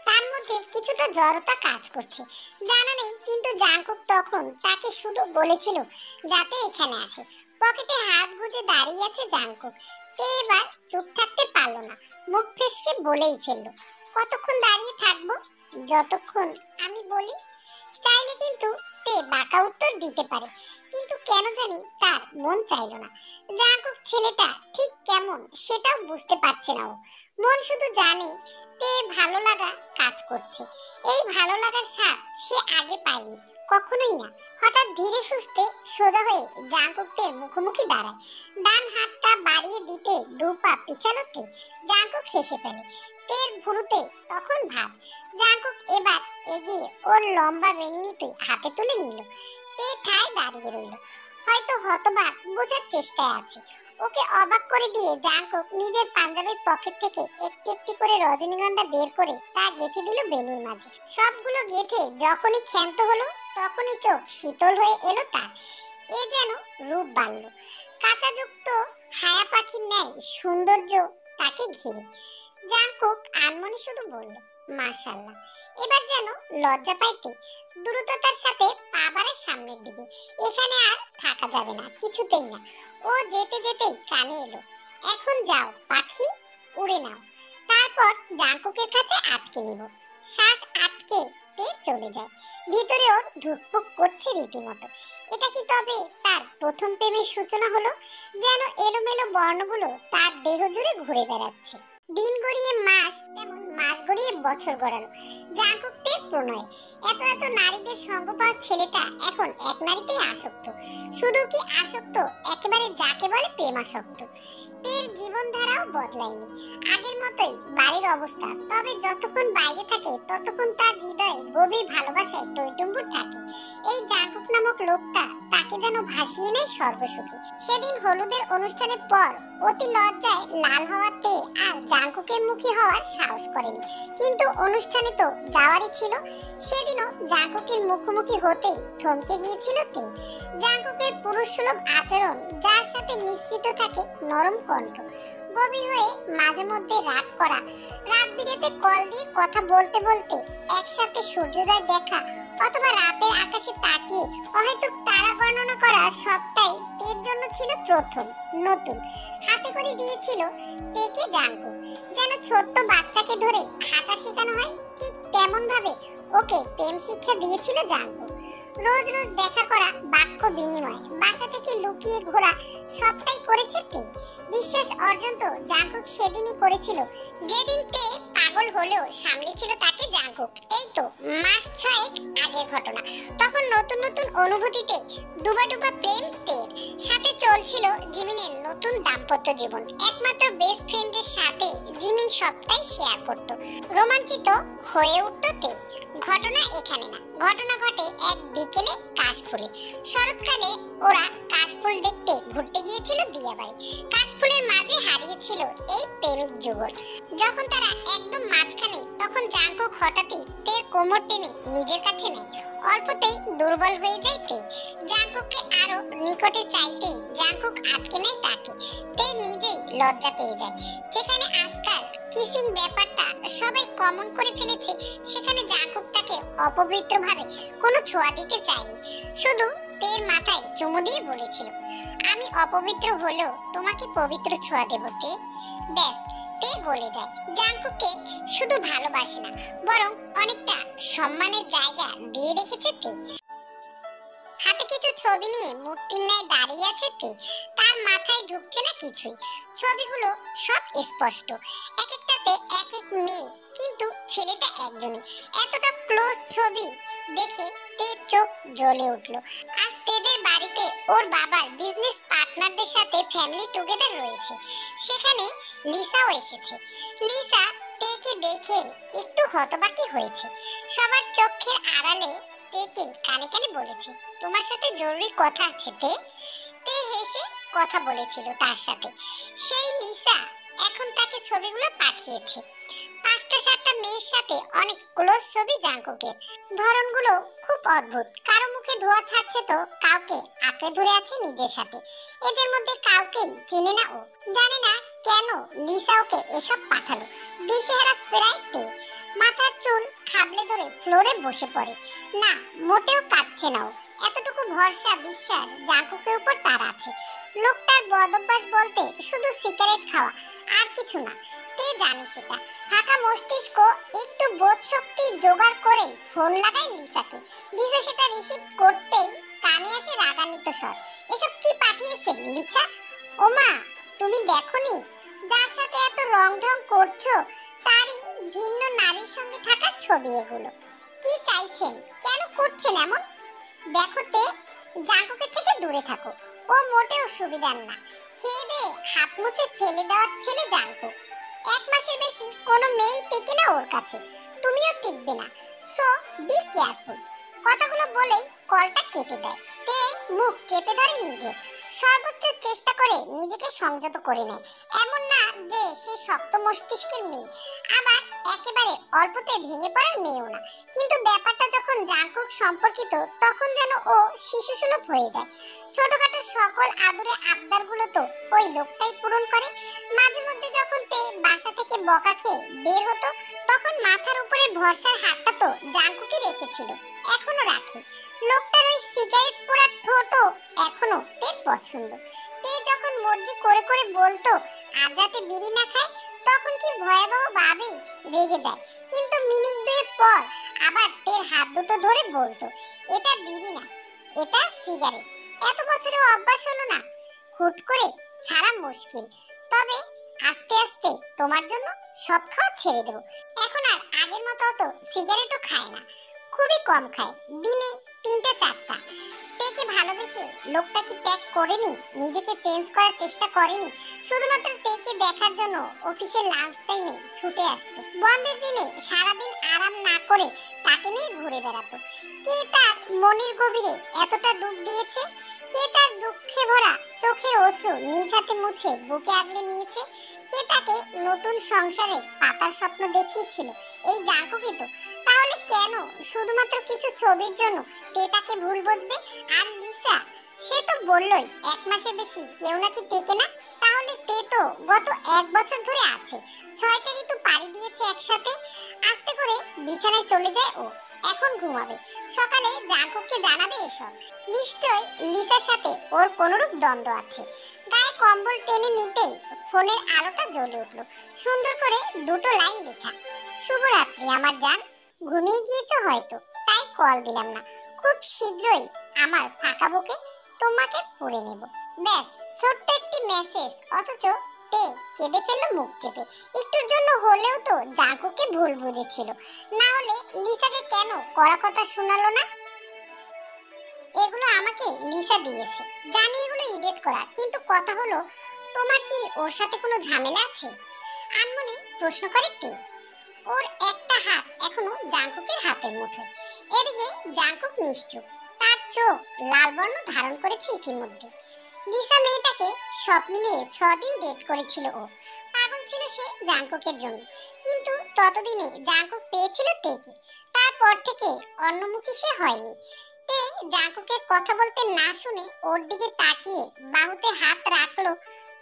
তার মধ্যে কিছুটা জড়তা কাজ করছে, জানা নেই, কিন্তু জাঙ্কুক তখন তাকে শুধু বলেছিল যাতে এখানে আসে। পকেটে হাত গুজে দাঁড়িয়ে আছে জাঙ্কুক। তে এবার চুপ থাকতে পারলো না, মুখ ফেসকে বলেই ফেললো, কতক্ষণ দাঁড়িয়ে থাকবো? যতক্ষণ আমি বলি। চাইলে কিন্তু তে বাঁকা উত্তর দিতে পারে, কিন্তু কেন জানি তার মন চাইল না। জাঙ্কুক ছেলেটা ঠিক কেমন সেটাও বুঝতে পারছে না ও। মন শুধু জানে তে ভালো লাগা কাজ করছে। এই ভালো লাগার স্বাদ সে আগে পায়নি, কখনোই না। হঠাৎ ধীরে সুস্থে সোজা হয়ে জাঙ্কুক তের মুখোমুখি দাঁড়ায়। ডান হাতটা বাড়িয়ে দিতে দু পা পিছালোতে জাঙ্কুক হেসে ফেলে। তের ভুরুতে তখন ভাব। জাঙ্কুক এবার এগিয়ে ওর লম্বা বেনিনিটি হাতে তুলে নিল। তে ঠায় দাঁড়িয়ে রইল, হয়তো হতবাক বোঝার চেষ্টায় আছে। ওকে অবাক করে দিয়ে জাঙ্কুক নিজের পাঞ্জাবির পকেট থেকে একটি একটি করে রজনীগন্ধা বের করে তা গেঁথে দিল বেনির মাঝে। সবগুলো গেঁথে যখনই ক্ষান্ত হলো তখনই চোখ শীতল হয়ে এলো তার। এ যেন রূপ বাড়ল, কাঁচাযুক্ত হায়া পাখির ন্যায় সৌন্দর্য তাকে ঘিরে। জাঙ্কুক আনমনে শুধু বলল, মাশাআল্লাহ। এবার যেন লজ্জা পাইতে দ্রুততার সাথে পা বাড়ায় সামনের দিকে। এখানে আর থাকা যাবে না, কিছুতেই না। ও যেতে যেতেই কানে এলো, এখন যাও পাখি, উড়ে নাও। তারপর জাঙ্কুকের কাছে আটকে নিব। শ্বাস আটকে তে চলে যায়। ভিতরে ওর ধুকপুক করছে রীতিমতো। এটা কি তবে তার প্রথম প্রেমের সূচনা হলো? যেন এলোমেলো বর্ণগুলো তার দেহ জুড়ে ঘুরে বেড়াচ্ছে। দিন গড়িয়ে মাস, তেমন মাস গড়িয়ে বছর গড়ালো জাঙ্কুকের প্রণয়। এত এত নারীদের সঙ্গ পাওয়া ছেলেটা এখন এক নারীতেই আসক্ত। শুধু কি আসক্ত, একেবারে যাকে বলে প্রেমাসক্ত। তের জীবনধারাও বদলায়নি, আগের মতোই বাড়ির অবস্থা। তবে যতক্ষণ বাইরে থাকে ততক্ষণ তার হৃদয়ে গভীর ভালোবাসায় টইটুম্বুর থাকে। এই জাঙ্কুক নামক লোকটা তাকে যেন ভাসিয়ে নেয় স্বর্গসুখে। সেদিন হলুদের অনুষ্ঠানের পর অতি লজ্জায় লাল হওয়াতে আর জাঙ্কুকের মুখী হওয়ার সাহস করেনি, কিন্তু অনুষ্ঠানে তো যাওয়ারই ছিল। সেদিনও জাঙ্কুকের মুখোমুখি হতেই থমকে গিয়েছিল তে। জাঙ্কুকের পুরুষ সুলভ আচরণ, যার সাথে মিশ্রিত থাকে নরম কণ্ঠ, গভীর হয়ে মাঝে মধ্যে রাগ করা, রাত বিরেতে কল দিয়ে কথা বলতে বলতে একসাথে সূর্যোদয় দেখা, অথবা রাতের আকাশে তাকিয়ে অহেতুক তারা গণনা করা, সবটাই তের জন্য ছিল প্রথম, নতুন। হাতে করে দিয়েছিল তেকে জাঙ্কুক, যেন ছোট্ট বাচ্চাকে ধরে হাঁটা শেখানো হয় ঠিক তেমন ভাবে ওকে প্রেম শিক্ষা দিয়েছিল জাঙ্কুক। রোজ রোজ দেখা করা, বাক্য বিনিময়, বাসা থেকে লুকিয়ে ঘোরা, সবটাই করেছে তে। বিশ্বাস অর্জন তো জাঙ্কুক সেদিনই করেছিল যেদিন তে পাগল হলেও সামলেছিল তাকে জাঙ্কুক। এই তো মাস 6 আগের ঘটনা। তখন নতুন নতুন অনুভূতিতে ডুবা ডুবা প্রেম তের সাথে চলছিল জিমিনের নতুন দাম্পত্য জীবন। একমাত্র বেস্ট ফ্রেন্ডের সাথে জিমিন সবটাই শেয়ার করত, রোমাঞ্চিত হয়ে উঠত তে। ঘটনা এখানে না, ঘটনা ঘটে এক বিকেলে কাশফুলে। শরৎকালে ওরা কাশফুল দেখতে ঘুরতে গিয়েছিল দিয়াবাড়ি। কাশফুলের মাঝে হারিয়েছিল এই প্রেমিক যুগল। যখন তারা একদম মাঝখানে, তখন জাঙ্কুক হঠাৎই তের কোমর টেনে নিজের কাছে নেয়। অল্পতেই দুর্বল হয়ে যায় তে। জাঙ্কুককে আরো নিকটে চাইতে জাঙ্কুক আটকে নেয় তাকে। তে নিজেই লজ্জা পেয়ে যায়। যেখানে আজকাল কিসিং ব্যাপারটা সবাই কমন করে ফেলেছে, সেখানে জাঙ্কুক তাকে অপবিত্রভাবে কোনো ছোঁয়া দিতে চায়নি। শুধু তের মাথায় চুমু দিয়ে বলেছিল, আমি অপবিত্র হলেও তোমাকে পবিত্র ছোঁয়া দেব তে। ব্যাস, তে গলে যায়। জাঙ্কুককে শুধু ভালোবাসে না, বরং অনেকটা সম্মানের জায়গা দিয়ে রেখেছে তে। হাতে কিছু ছবি নিয়ে মূর্তির ন্যায় দাঁড়িয়ে আছে তে। তার মাথায় ঢুকছে না কিছুই। ছবিগুলো সব স্পষ্ট, এক একটাতে এক এক মেয়ে, কিন্তু ছেলেটা একজনই। এতটা ক্লোজ ছবি দেখে তের চোখ জ্বলে উঠলো। আজ তেদের বাড়িতে ওর বাবার বিজনেস পার্টনারদের সাথে ফ্যামিলি টুগেদার রয়েছে। সেখানে লিসাও এসেছে। লিসা তেকে দেখে একটু হতবাকি হয়েছে। সবার চোখের আড়ালে তেকে কানে কানে বলেছে, তোমার সাথে জরুরি কথা আছে তে। তে হেসে কথা বলেছিল তার সাথে। সেই লিসা এখন তাকে ছবিগুলো পাঠিয়েছে। ৫টা ৭টা মেয়ের সাথে অনেক ক্লোজ ছবি জাঙ্কুকের। ধরনগুলো খুব অদ্ভুত। কারো মুখে ধোঁয়া ছাড়ছে তো কাউকে আঁকড়ে ধরে আছে নিজের সাথে। এদের মধ্যে কাউকেই চেনে না ও। জানে না কেন লিসা ওকে এসব পাঠালো। দিশেহারা প্রায় তে। মাথার চুল খাবলে ধরে ফ্লোরে বসে পড়ে। না, মোটেও কাঁদছে না ও। এতটুকু ভরসা বিশ্বাস জাঙ্কুকের উপর তার আছে। লোকটার বদঅভ্যাস বলতে শুধু সিগারেট খাওয়া, আর কিছু না। তে জানে সেটা। ফাঁকা মস্তিষ্ক একটু বোধ শক্তি জোগাড় করে ফোন লাগায় লিসাকে। লিসা সেটা রিসিভ করতেই কানে আসে রাগান্বিত স্বর। এসব কি পাঠিয়েছেন লিসা? ওমা, তুমি দেখোনি যার সাথে এত রং ঢং করছো তারই ভিন্ন নারীর সঙ্গে থাকা ছবি এগুলো। কি চাইছেন? কেন করছেন এমন? দেখো তে, জাঙ্কুকের থেকে দূরে থাকো। ও মোটেও সুবিধার না। খেয়ে দে হাত মুছে ফেলে দেওয়ার ছেলে জাঙ্কুক। ১ মাসের বেশি কোনো মেয়েই টেকে না ওর কাছে। তুমিও টিকবে না। So be careful. কথাগুলো বলেই কলটা কেটে দেয়। তে মুখ চেপে ধরে নিজে। সর্বোচ্চ চেষ্টা করে নিজেকে সংযত করে নেয়। এমন না যে সে শক্ত মস্তিষ্কের মেয়ে, আবার একেবারে অল্পতে ভেঙে পড়ার মেয়েও না। কিন্তু ব্যাপারটা যখন জাঙ্কুক সম্পর্কিত, তখন যেন ও শিশুসুলভ হয়ে যায়। ছোটখাটো সকল আদুরে আবদারগুলো তো ওই লোকটাই পূরণ করে। মাঝে মধ্যে যখন তে বাসা থেকে বকা খেয়ে বের হতো, তখন মাথার উপরে ভরসার হাতটা তো জাঙ্কুকই রেখেছিল, এখনো রাখে। লোকটার ওই সিগারেট পোড়া ঠোঁটও এখনো তের পছন্দ। তে যখন মর্জি করে করে বলতো আর যাতে বিড়ি না খায়, তখন কি ভয়াবহ ভাবে রেগে যায়। কিন্তু মিনিট দুয়েক পর আবার তের হাত দুটো ধরে বলতো, এটা বিড়ি না, এটা সিগারেট। এত বছরেও অভ্যাস হলো না? হুট করে ছাড়া মুশকিল। তবে আস্তে আস্তে তোমার জন্য সব খাওয়া ছেড়ে দেবো। এখন আর আগের মতো অত সিগারেটও খায় না, খুবই কম খায়, দিনে ৩টা ৪টা। তেকে ভালোবেসে লোকটা কি ত্যাগ করেনি? নিজেকে চেঞ্জ করার চেষ্টা করেনি? শুধুমাত্র তেকে দেখার জন্য অফিসের লাঞ্চ টাইমে ছুটে আসতো। বন্ধের দিনে সারাদিন আরাম না করে তাকে নিয়ে ঘুরে বেড়াতো। কে তার মনের গভীরে এতটা ডুব দিয়েছে? কে তার দুঃখে ভরা চোখের অশ্রু নিজ হাতে মুছে বুকে আগলে নিয়েছে? কে তাকে নতুন সংসারের পাতার স্বপ্ন দেখিয়েছিল? এই জাঙ্কুকই তো। তাহলে কেন শুধুমাত্র কিছু ছবির জন্য তে তাকে ভুল বুঝবে? আর লিসা, সে তো বললই ১ মাসের বেশি কেউ নাকি টেকে না। তাহলে তে তো গত ১ বছর ধরে আছে। ৬টা ঋতু পাড়ি দিয়েছে একসাথে। আস্তে করে বিছানায় চলে যায় ও। এখন ঘুমাবে। সকালে জাঙ্কুককে জানাবে এসব। নিশ্চয় লিসার সাথে ওর কোনরূপ দ্বন্দ্ব আছে। গায়ে কম্বল টেনে নিতেই ফোনের আলোটা জ্বলে উঠলো। সুন্দর করে দুটো লাইন লেখা, শুভরাত্রি আমার জান। ঘুমিয়ে গিয়েছো হয়তো, তাই কল দিলাম না। খুব শীঘ্রই আমার ফাঁকা বুকে তোমাকে পড়ে নেব। ব্যাস, ছোট্ট একটি মেসেজ, অথচ তে কেঁদে ফেলল মুখ চেপে। একটুর জন্য হলেও তো জাঙ্কুককে ভুল বুঝেছিল। না হলে লিসাকে কেন কড়া কথা শোনালো না? এগুলো আমাকে লিসা দিয়েছে। জানি এগুলো এডিট করা, কিন্তু কথা হলো, তোমার কি ওর সাথে কোনো ঝামেলা আছে? আনমনে প্রশ্ন করে তে। ওর একটা হাত এখনো জাঙ্কুকের হাতের মুঠোয়। এদিকে জাঙ্কুক নিশ্চুপ। তার চোখ লাল বর্ণ ধারণ করেছে ইতিমধ্যে। লিসা মেয়েটাকে সব মিলিয়ে 6 দিন ডেট করেছিল ও। পাগল ছিল সে জাংকুকের জন্য, কিন্তু ততদিনে জাংকুক পেয়েছিল তেকে। তারপর থেকে অন্যমুখী সে হয়নি। তে জাংকুকের কথা বলতে না শুনে ওর দিকে তাকিয়ে বাহুতে হাত রাখলো।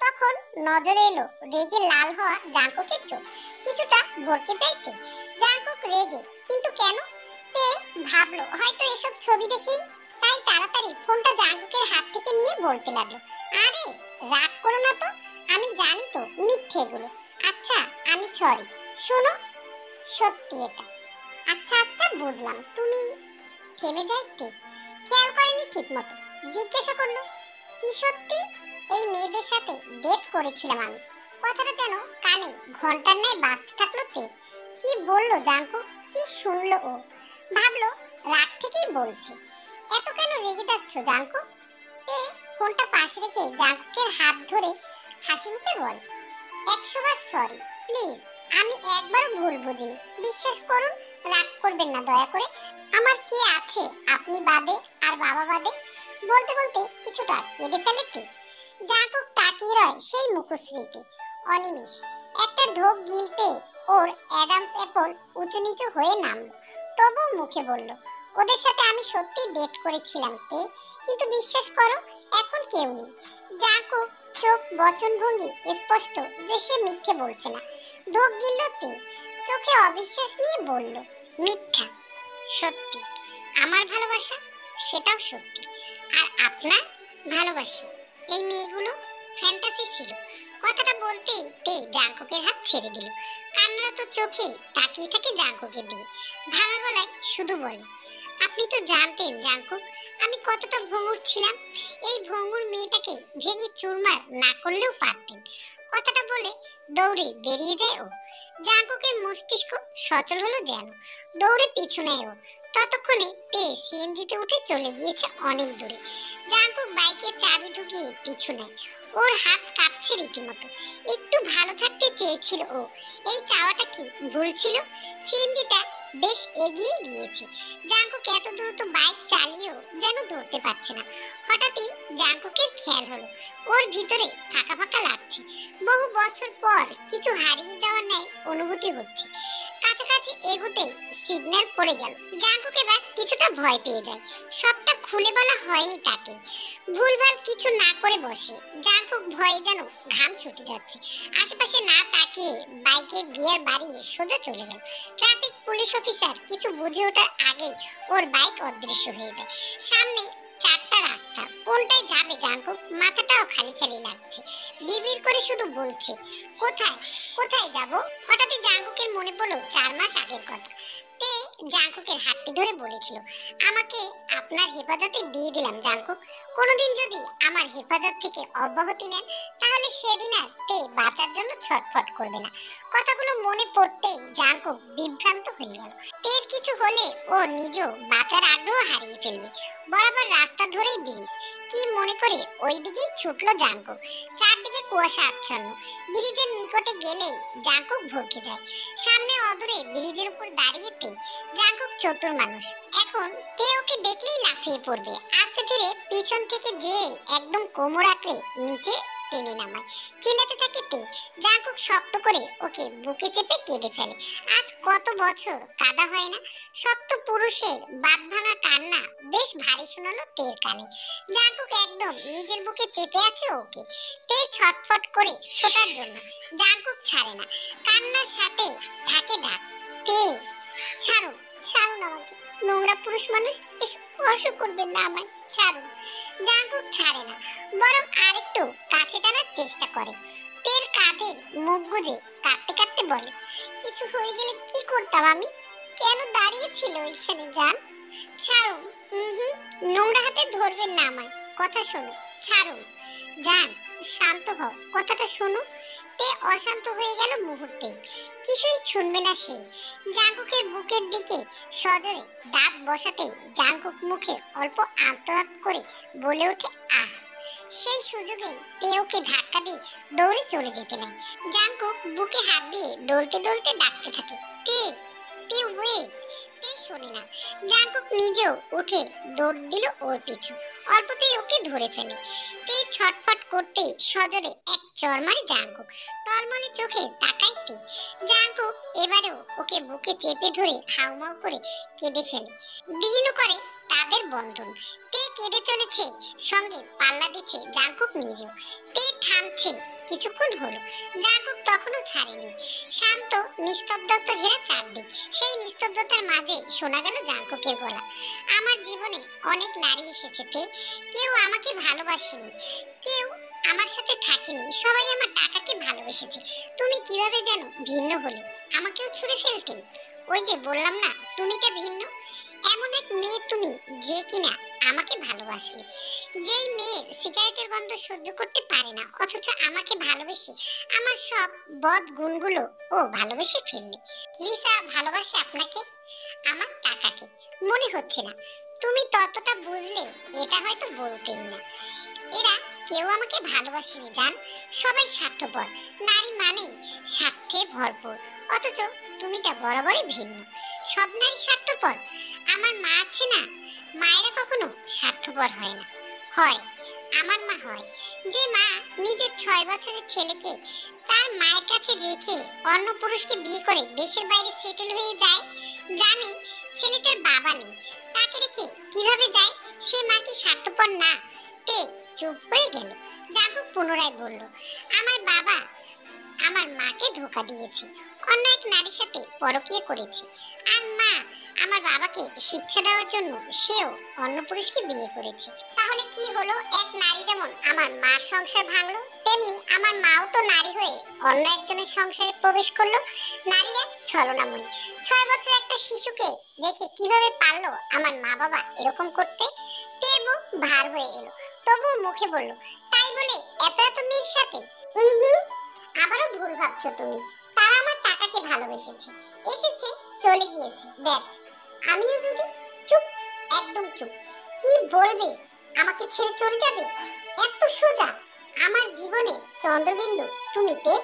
তখন নজরে এলো রেগে লাল হওয়া জাংকুকের চোখ। কিছুটা ভরকে যাইতে জাংকুক রেগে, কিন্তু কেন? তে ভাবলো হয়তো এসব ছবি দেখেই। তাই তাড়াতাড়ি ফোনটা জাংকুকের হাত থেকে নিয়ে বলতে লাগলো, আরে রাগ করো না তো, আমি জানি তো মিথ্যে এগুলো। আচ্ছা আমি সরি, শোনো সত্যি এটা। আচ্ছা আচ্ছা বুঝলাম। তুমি থেমে যাইতে খেয়াল করেনি ঠিক মতো, জিজ্ঞাসা করলো, কি সত্যি? এই মেয়েদের সাথে ডেট করেছিলাম আমি। কথাটা যেন কানে ঘন্টার ন্যায় বাজতে থাকলো। তে কি বললো জাংকুক, কি শুনলো ও? ভাবলো রাগ থেকেই বলছে। এত কেন রেগে যাচ্ছ জাংকুক? তে ফোনটা পাশে রেখে জাংকুকের হাত ধরে হাসি মুখে বলে, 100 বার সরি প্লিজ, আমি একবারও ভুল বুঝিনি, বিশ্বাস করুন। রাগ করবেন না দয়া করে, আমার কে আছে আপনি বাদে আর বাবা বাদে। বলতে বলতে কিছুটা কেঁদে ফেলেতে জাংকুক তাকিয়ে রয় সেই মুখশ্রীতে অনিমেষ। একটা ঢোক গিলতে ওর অ্যাডামস অ্যাপল উঁচু নিচু হয়ে নামলো। তবু মুখে বলল, ওদের সাথে আমি সত্যি ডেট করেছিলাম তে, কিন্তু বিশ্বাস করো এখন কেউ নেই। জাংকুক চোখ বচন ভঙ্গি স্পষ্ট যে সে মিথ্যে বলছে না। ঢোক গিলল তে, চোখে অবিশ্বাস নিয়ে বলল, মিথ্যা সত্যি। আমার ভালোবাসা সেটাও সত্যি, আর আপনার ভালোবাসি এই মেয়েগুলো ফ্যান্টাসি ছিল। কথাটা বলতেই তে জাংকুকের হাত ছেড়ে দিল। কান্নারত চোখে তাকিয়ে থাকে জাংকুকের দিকে। ভাঙা গলায় শুধু বলে, আপনি তো জানতেন জাংকুক আমি কতটা ভঙ্গুর ছিলাম। এই ভঙ্গুর মেয়েটাকে ভেঙে চুরমার না করলেও পারতেন। কথাটা বলে দৌড়ে বেরিয়ে যায় ও। জাংকুকের মস্তিষ্ক সচল হলো যেন, দৌড়ে পিছু নেয় ও। ততক্ষণে তে সিএনজিতে উঠে চলে গিয়েছে অনেক দূরে। জাংকুক বাইকের চাবি ঢুকিয়ে পিছু নেয়। ওর হাত কাঁপছে রীতিমতো। একটু ভালো থাকতে চেয়েছিল ও, এই চাওয়াটা কি ভুল ছিল? সিএনজিটা বেশ এগিয়ে গিয়েছে। জাংকুক এত দ্রুত বাইক চালিয়েও যেন ধরতে পারছে না। হঠাৎই জাংকুকের খেয়াল হলো ওর ভিতরে ফাঁকা ফাঁকা লাগছে। বহু বছর পর কিছু হারিয়ে যাওয়ার ন্যায় অনুভূতি হচ্ছে। কাছাকাছি এগোতেই সিগন্যাল পড়ে গেল। জাংকুক এবার কিছুটা ভয় পেয়ে যায়। সবটা খুলে বলা হয়নি তাকে, ভুলভাল কিছু না করে বসে। জাংকুক ভয়ে যেন ঘাম ছুটে যাচ্ছে। আশেপাশে না তাকিয়ে বাইকের গিয়ার বাড়িয়ে সোজা চলে গেল। ট্রাফিক পুলিশ অফিসার কিছু বুঝে ওঠার আগে ওর বাইক অদৃশ্য হয়ে যায়। সামনে 4টা রাস্তা, কোনটায় যাবে জাংকুক মাথাটাও খালি খালি লাগছে। বিড়বিড় করে শুধু বলছে, কোথায় কোথায় যাব। হঠাৎই জাংকুকের মনে পড়লো 4 মাস আগের কথা। তে জাংকুকের হাতটি ধরে বলেছিল, আমাকে আপনার হেফাজতে দিয়ে দিলাম জাংকুক, কোনোদিন যদি আমার হেফাজত থেকে অব্যাহতি নেন তাহলে সেদিন আর তে বাঁচার জন্য ছটফট করবে না। কথাগুলো মনে পড়তেই জাংকুক বিভ্রান্ত হয়ে গেল। তের কিছু হলে ও নিজেও বাঁচার আগ্রহ হারিয়ে ফেলবে। বরাবর রাস্তা ধরেই ব্রিজ, কি মনে করে ওই দিকেই ছুটলো জাংকুক। চারদিকে কুয়াশা আচ্ছন্ন। ব্রিজের নিকটে গেলেই জাংকুক ভরকে যায়। সামনে অদূরে ব্রিজের উপর দাঁড়িয়েতে জাংকুক চতুর মানুষ, এখন তে ওকে দেখলেই লাফিয়ে পড়বে। আস্তে ধীরে পিছন থেকে যেয়ে একদম কোমর আঁকড়ে নিচে টেনে নামায়। চিল্লাতে থাকে তে। জাংকুক শক্ত করে ওকে বুকে চেপে কেঁদে ফেলে। আজ কত বছর কাঁদা হয় না। শক্ত পুরুষের বাঁধ ভাঙা কান্না বেশ ভারী শোনালো তের কানে। জাংকুক একদম নিজের বুকে চেপে আছে ওকে। তে ছটফট করে ছোটার জন্য জাংকুক ছাড়ে না। কান্নার সাথে থাকে ডাক, তে ছাড়ুন ছাড়ুন আমাকে, নোংরা পুরুষ মানুষ, স্পর্শ করবেন না আমায়, ছাড়ুন। জাংকুক ছাড়ে না, বরং আরেকটু কাছে টানার চেষ্টা করে। তের কাঁধে মুখ গুজে কাঁদতে কাঁদতে বলে, কিছু হয়ে গেলে কি করতাম আমি? কেন দাঁড়িয়েছিল ওইখানে? জান ছাড়ুন। নোংরা হাতে ধরবেন না আমায়, কথা শোনো, ছাড়ুন। জান শান্ত হও, কথাটা শোনো। তে অশান্ত হয়ে গেল মুহূর্তে। কিছুই শুনবে না সে। জাংকুকের বুকের দিকে সজোরে দাঁত বসাতেই জাংকুক মুখে অল্প আর্তনাদ করে বলে ওঠে, আহ। সেই সুযোগে তে ওকে ধাক্কা দিয়ে দৌড়ে চলে যেতে নেয়। জাংকুক বুকে হাত দিয়ে ডলতে ডলতে ডাকতে থাকে, তে তে ওয়েট। শোনে না। জাঙ্কুক নিজেও উঠে দৌড় দিল ওর পিছু। অল্পতেই ওকে ধরে ফেলে। তে ছটফট করতে সজোরে এক চড় মারে জাঙ্কুক। টলমলে চোখে তাকায় তে। জাঙ্কুক এবারেও ওকে বুকে চেপে ধরে হাউমাউ করে কেঁদে ফেলে। বিলীন করে তাদের বন্ধন। তে কেঁদে চলেছে, সঙ্গে পাল্লা দিচ্ছে জাঙ্কুক নিজেও। তে থামছে কিছুক্ষণ হলো। জাঙ্কুক তখনও ছাড়েনি। শান্ত নিস্তব্ধতা ঘেরা চারদিক। সেই নিস্তব্ধতার মাঝে শোনা গেল জাঙ্কুকের গলা। আমার জীবনে অনেক নারী এসেছে তে, কেউ আমাকে ভালোবাসেনি, কেউ আমার সাথে থাকেনি, সবাই আমার টাকাকে ভালোবেসেছে। তুমি কিভাবে যেন ভিন্ন হলে, আমাকেও ছুঁড়ে ফেলতেন। ওই যে বললাম না তুমিটা ভিন্ন। এমন এক মেয়ে তুমি, যে কিনা আমাকে ভালোবাসলে, যেই মেয়ের সিগারেটের গন্ধ সহ্য করতে পারে না, অথচ আমাকে ভালোবেসে আমার সব বদ গুণগুলো ও ভালোবেসে ফেললে। লিসা ভালোবাসে আপনাকে, আমার টাকাকে। মনে হচ্ছে না তুমি ততটা বুঝলে, এটা হয়তো বলতেই না। এরা কেউ আমাকে ভালোবাসেনি জান, সবাই স্বার্থপর। নারী মানেই স্বার্থে ভরপুর, অথচ তুমিটা বরাবরই ভিন্ন। সব নারী স্বার্থপর? আমার মা আছে না, মায়েরা কখনো স্বার্থপর হয় না। হয়, আমার মা হয়। যে মা নিজের 6 বছরের ছেলেকে তার মায়ের কাছে রেখে অন্য পুরুষকে বিয়ে করে দেশের বাইরে সেটেল হয়ে যায়, জানে ছেলেটার বাবা নেই, তাকে রেখে কিভাবে যায়, সে মা কি স্বার্থপর না? তে চুপ করে গেল। জাঙ্কুক পুনরায় বলল, আমার বাবা আমার মাকে ধোঁকা দিয়েছে, অন্য এক নারীর সাথে পরকীয়া করেছে। আর মা আমার বাবাকে শিক্ষা দেওয়ার জন্য সেও অন্য পুরুষকে বিয়ে করেছে। তাহলে কি হলো, এক নারী যেমন আমার মার সংসার ভাঙলো, তেমনি আমার মাও তো নারী হয়ে অন্য একজনের সংসারে প্রবেশ করলো। নারীরা ছলনাময়ী। 6 বছর একটা শিশুকে দেখে কিভাবে পারলো আমার মা বাবা এরকম করতে? তের মুখ ভার হয়ে এলো, তবুও মুখে বলল, তাই বলে এত এত মেয়ের সাথে? হুম, আবারও ভুল ভাবছো তুমি। তারা আমার টাকাকে ভালোবেসেছে, এসেছে চলে গিয়েছে, ব্যাস। আমিও যদি? চুপ, একদম চুপ। কি বলবে? আমাকে ছেড়ে চলে যাবে? এত সোজা? আমার জীবনে চন্দ্রবিন্দু তুমি তে,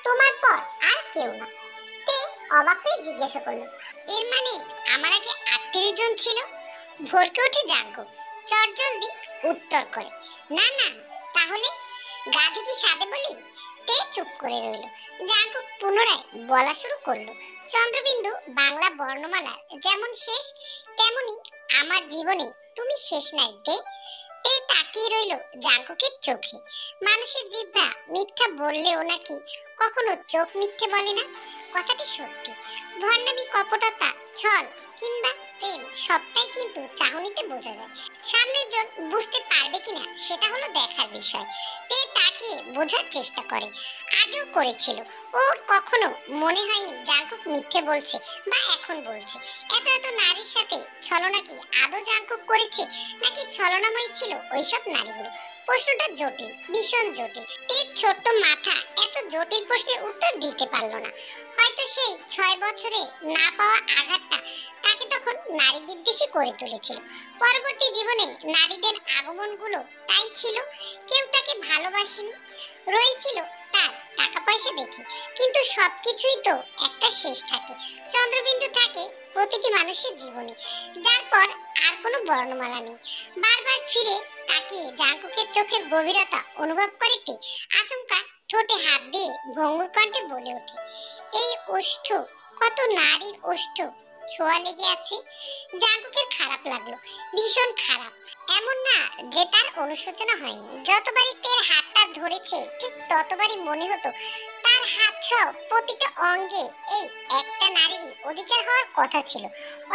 তোমার পর আর কেউ না। তে অবাক হয়ে জিজ্ঞাসা করলো, এর মানে আমার আগে 38 জন ছিল? ভরকে ওঠে জাঙ্কুক, চটজলদি উত্তর করে, না না। তাহলে গাধি কি সাধে বলি? তে চুপ করে রইল। জাঙ্কুক পুনরায় বলা শুরু করলো, চন্দ্রবিন্দু বাংলা বর্ণমালার যেমন শেষ, তেমনি আমার জীবনে তুমি শেষ নাই তে। তে তাকিয়ে রইল জাঙ্কুকের চোখে। মানুষের জিহ্বা মিথ্যা বললেও নাকি কখনো চোখ মিথ্যে বলে না। কথাটি সত্যি। ভণ্ডামি, কপটতা, ছল কিংবা প্রেম সবটাই কিন্তু চাহনিতে বোঝা যায়। সামনের জন বুঝতে পারবে কিনা সেটা হলো দেখার বিষয়। তে তাকিয়ে বোঝার চেষ্টা করে, আগেও করেছিল। ওর কখনো মনে হয়নি জাঙ্কুক মিথ্যে বলছে বা এখন বলছে। এত এত নারীর সাথে ছলনা কি আদৌ জাঙ্কুক করেছে, নাকি ছলনাময় ছিল ওইসব নারীগুলো? প্রশ্নটা জটিল, ভীষণ জটিল। তীর ছোট্ট মাথা এত জটিল প্রশ্নের উত্তর দিতে পারলো না। হয়তো সেই 6 বছরে না পাওয়া আঘাতটা তাকে তখন নারী বিদ্বেষী করে তুলেছিল। পরবর্তী জীবনে নারীদের আগমনগুলো তাই ছিল। কেউ তাকে ভালোবাসেনি, রয়েছিল তার টাকা পয়সা দেখে। কিন্তু সবকিছুই তো একটা শেষ থাকে। চন্দ্রবিন্দু থাকে প্রতিটি মানুষের জীবনে, যার পর আর কোনো বর্ণমালা নেই। বারবার ফিরে তাকিয়ে জাঙ্কুকের চোখের গভীরতা অনুভব করিতে আচমকা ঠোঁটে হাত দিয়ে ভঙ্গুর কণ্ঠে বলে ওঠে, এই ওষ্ঠ, কত নারীর ওষ্ঠ ছোঁয়া লেগে আছে। জাঙ্কুকের খারাপ লাগলো, ভীষণ খারাপ। এমন না যে তার অনুশোচনা হয়নি। যতবারই তের হাতটা ধরেছে ঠিক ততবারই মনে হতো তার হাত সহ প্রতিটা অঙ্গে এই একটা নারীরই অধিকার হওয়ার কথা ছিল।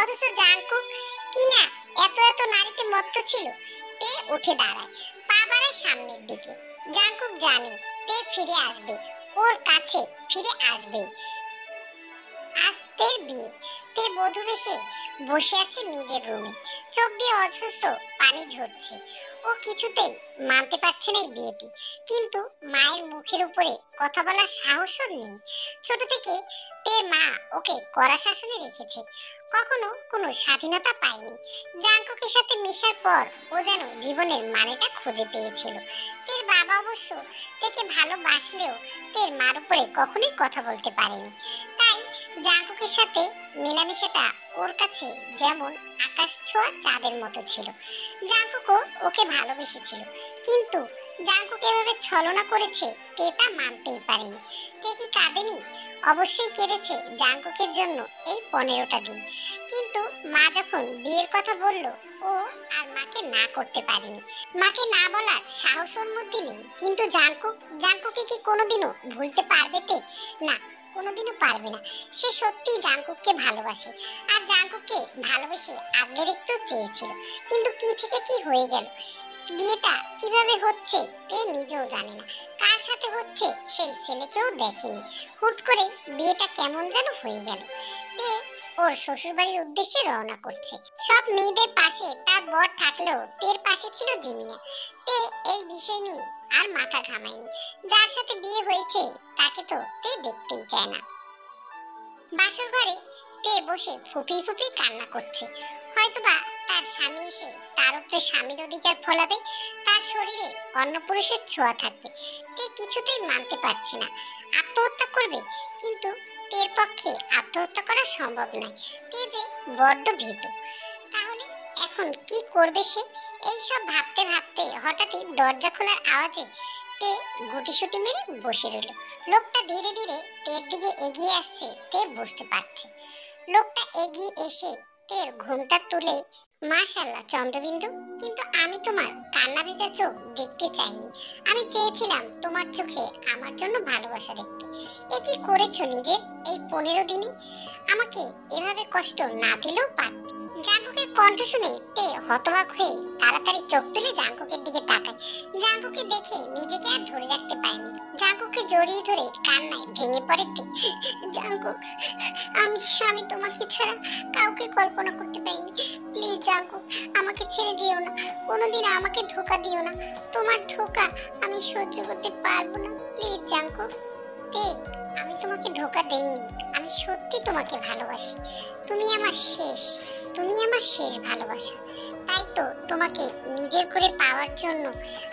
অথচ জাঙ্কুক কিনা এত এত নারীতে মত্ত ছিল। তে উঠে দাঁড়ায়, পা বাড়ায় সামনের দিকে। জাঙ্কুক জানে তে ফিরে আসবে, ওর কাছে ফিরে আসবে। আস্তের বিয়ে। তে বধূ বেশে বসে আছে নিজের রুমে, চোখ দিয়ে অজস্র পানি ঝরছে। ও কিছুতেই মানতে পারছে না এই বিয়েটি, কিন্তু মায়ের মুখের উপরে কথা বলার সাহসও নেই। ছোট থেকে তের মা ওকে কড়া শাসনে রেখেছে, কখনো কোনো স্বাধীনতা পায়নি। জাঙ্কুকের সাথে মেশার পর ও যেন জীবনের মানেটা খুঁজে পেয়েছিল। তের বাবা অবশ্য তেকে ভালোবাসলেও তের মার উপরে কখনোই কথা বলতে পারেনি। তাই জাঙ্কুকের সাথে মেলামেশাটা ওর কাছে যেমন আকাশ ছোঁয়া চাঁদের মতো ছিল। জাঙ্কুকও ওকে ভালোবেসেছিল, কিন্তু জাঙ্কুক এভাবে ছলনা করেছে তে তা মানতেই পারেনি। তে কি কাঁদেনি? অবশ্যই কেঁদেছে জাঙ্কুকের জন্য এই 15টা দিন। কিন্তু মা যখন বিয়ের কথা বলল, ও আর মাকে না করতে পারেনি। মাকে না বলার সাহস ওর মধ্যে নেই। কিন্তু জাঙ্কুকে কি কোনোদিনও ভুলতে পারবে তে? না, কোনোদিনও পারবে না। সে সত্যি জাঙ্কুককে ভালোবাসে, আর জাঙ্কুককে ভালোবেসে আগলে রাখতেও চেয়েছিল। কিন্তু কি থেকে কি হয়ে গেল? বিয়েটা কিভাবে হচ্ছে তে নিজেও জানে না। কার সাথে হচ্ছে সেই ছেলেকেও দেখেনি। হুট করে বিয়েটা কেমন যেন হয়ে গেল। তে ওর শ্বশুরবাড়ির উদ্দেশ্যে রওনা করছে। সব মেয়েদের পাশে তার বর থাকলেও তের পাশে ছিল জিমিনা। তে এই বিষয় নিয়ে আর মাথা ঘামায়নি। যার সাথে বিয়ে হয়েছে তাকে তো তে দেখতেই চায় না। বাসর ঘরে তে বসে ফুপিয়ে ফুপিয়ে কান্না করছে। হয়তোবা তার স্বামী এসে তার উপরে স্বামীর অধিকার ফলাবে, তার শরীরে অন্য পুরুষের ছোঁয়া থাকবে। তে কিছুতেই মানতে পারছে না। আত্মহত্যা করবে, কিন্তু তের পক্ষে আত্মহত্যা করা সম্ভব নয়। তে যে বড্ড ভীতু। তাহলে এখন কি করবে সে? এই সব ভাবতে ভাবতে হঠাৎই দরজা খোলার আওয়াজে তে গুটিসুটি মেরে বসে রইল। লোকটা ধীরে ধীরে তের দিকে এগিয়ে আসছে তে বুঝতে পারছে। লোকটা এগিয়ে এসে তের ঘুমটা তুলে, মাশাআল্লাহ চন্দ্রবিন্দু, কিন্তু আমি তোমার কান্না ভেজা চোখ দেখতে চাইনি। আমি চেয়েছিলাম তোমার চোখে আমার জন্য ভালোবাসা দেখতে। এ কি করেছো নিজের এই 15 দিনে? আমাকে এভাবে কষ্ট না দিলেও পারতে। জাঙ্কুকের কণ্ঠ শুনে তে হতবাক হয়ে তাড়াতাড়ি চোখ তুলে জাঙ্কুকের দিকে তাকায়। জাঙ্কুকে দেখে নিজেকে আর ধরে রাখতে পারেনি। জাঙ্কুককে জড়িয়ে ধরে কান্নায় ভেঙে পড়ে তে। জাঙ্কুক, আমি আমি তোমাকে ছাড়া কাউকে কল্পনা করতে পারিনি। প্লিজ জাঙ্কুক, আমাকে ছেড়ে দিও না। কোনোদিন আমাকে ধোঁকা দিও না। তোমার ধোঁকা আমি সহ্য করতে পারবো না। Please Jungkook. তে, আমি তোমাকে ধোঁকা দেইনি। আমি সত্যি তোমাকে ভালোবাসি। তুমি আমার শেষ, তুমি আমার শেষ ভালোবাসা। তাই তো তোমাকে নিজের করে পাওয়ার জন্য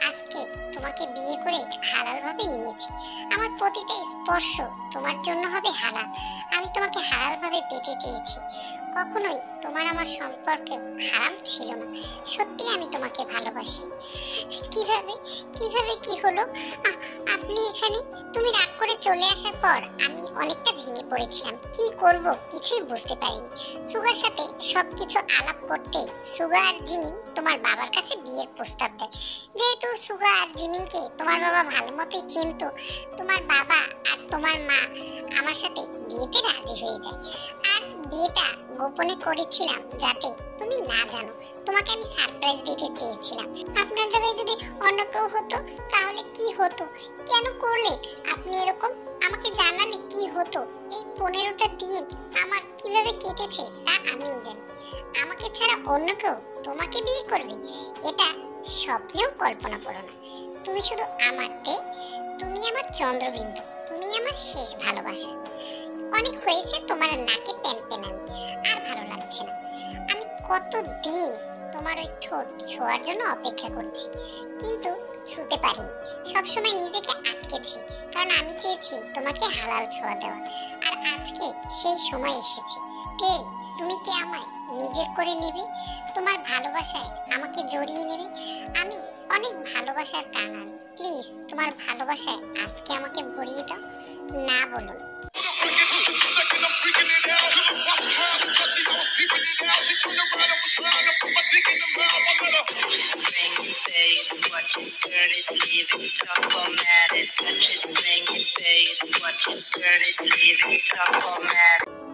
আজকে তোমাকে বিয়ে করে হালাল ভাবে নিয়েছি। আমার প্রতিটা স্পর্শ তোমার জন্য হবে হালাল। আমি তোমাকে হালাল ভাবে পেতে চেয়েছি। কখনোই তোমার আমার সম্পর্কে হারাম ছিল না। সত্যি আমি তোমাকে ভালোবাসি। কিভাবে কিভাবে কি হলো? আপনি এখানে? তুমি রাগ করে চলে আসার পর আমি অনেকটা ভেঙে পড়েছিলাম। কি করব কিছুই বুঝতে পারিনি। সুগার সাথে সবকিছু আলাপ করতে সুগা আর জিমিন তোমার বাবার কাছে বিয়ের প্রস্তাব দেয়। যেহেতু সুগা আর জিমিনকে তোমার বাবা ভালো মতোই চিনতো, তোমার বাবা আর তোমার মা আমার সাথে বিয়েতে রাজি হয়ে যায়। আর বিয়েটা গোপনে করেছিলাম যাতে তুমি না জানো। তোমাকে আমি সারপ্রাইজ দিতে চেয়েছিলাম। আপনার জায়গায় যদি অন্য কেউ হতো তাহলে কি হতো? কেন করলে আপনি এরকম? আমাকে জানালে কি হতো? এই 15টা দিন আমার কিভাবে কেটেছে তা আমিই জানি। আমাকে ছাড়া অন্য কেউ তোমাকে বিয়ে করবে, এটা স্বপ্নেও কল্পনা করো না। তুমি শুধু আমার তে, তুমি আমার চন্দ্রবিন্দু, তুমি আমার শেষ ভালোবাসা। অনেক হয়েছে তোমার নাকে প্যানপ্যানানি, আর ভালো লাগছে না। আমি কতদিন তোমার ওই ঠোঁট ছোঁয়ার জন্য অপেক্ষা করছি, কিন্তু ছুঁতে পারিনি। সবসময় নিজেকে আটকেছি, কারণ আমি চেয়েছি তোমাকে হালাল ছোঁয়া দেওয়া। আর আজকে সেই সময় এসেছে। তে, তুমি কি আমায় নিজের করে নেবে? তোমার ভালোবাসায় আমাকে জড়িয়ে নেবে? আমি অনেক ভালোবাসার কাঙাল। প্লিজ তোমার ভালোবাসায় আজকে আমাকে ভরিয়ে দাও। না বলুন। Watch it, turn it, leave it, stop formatted.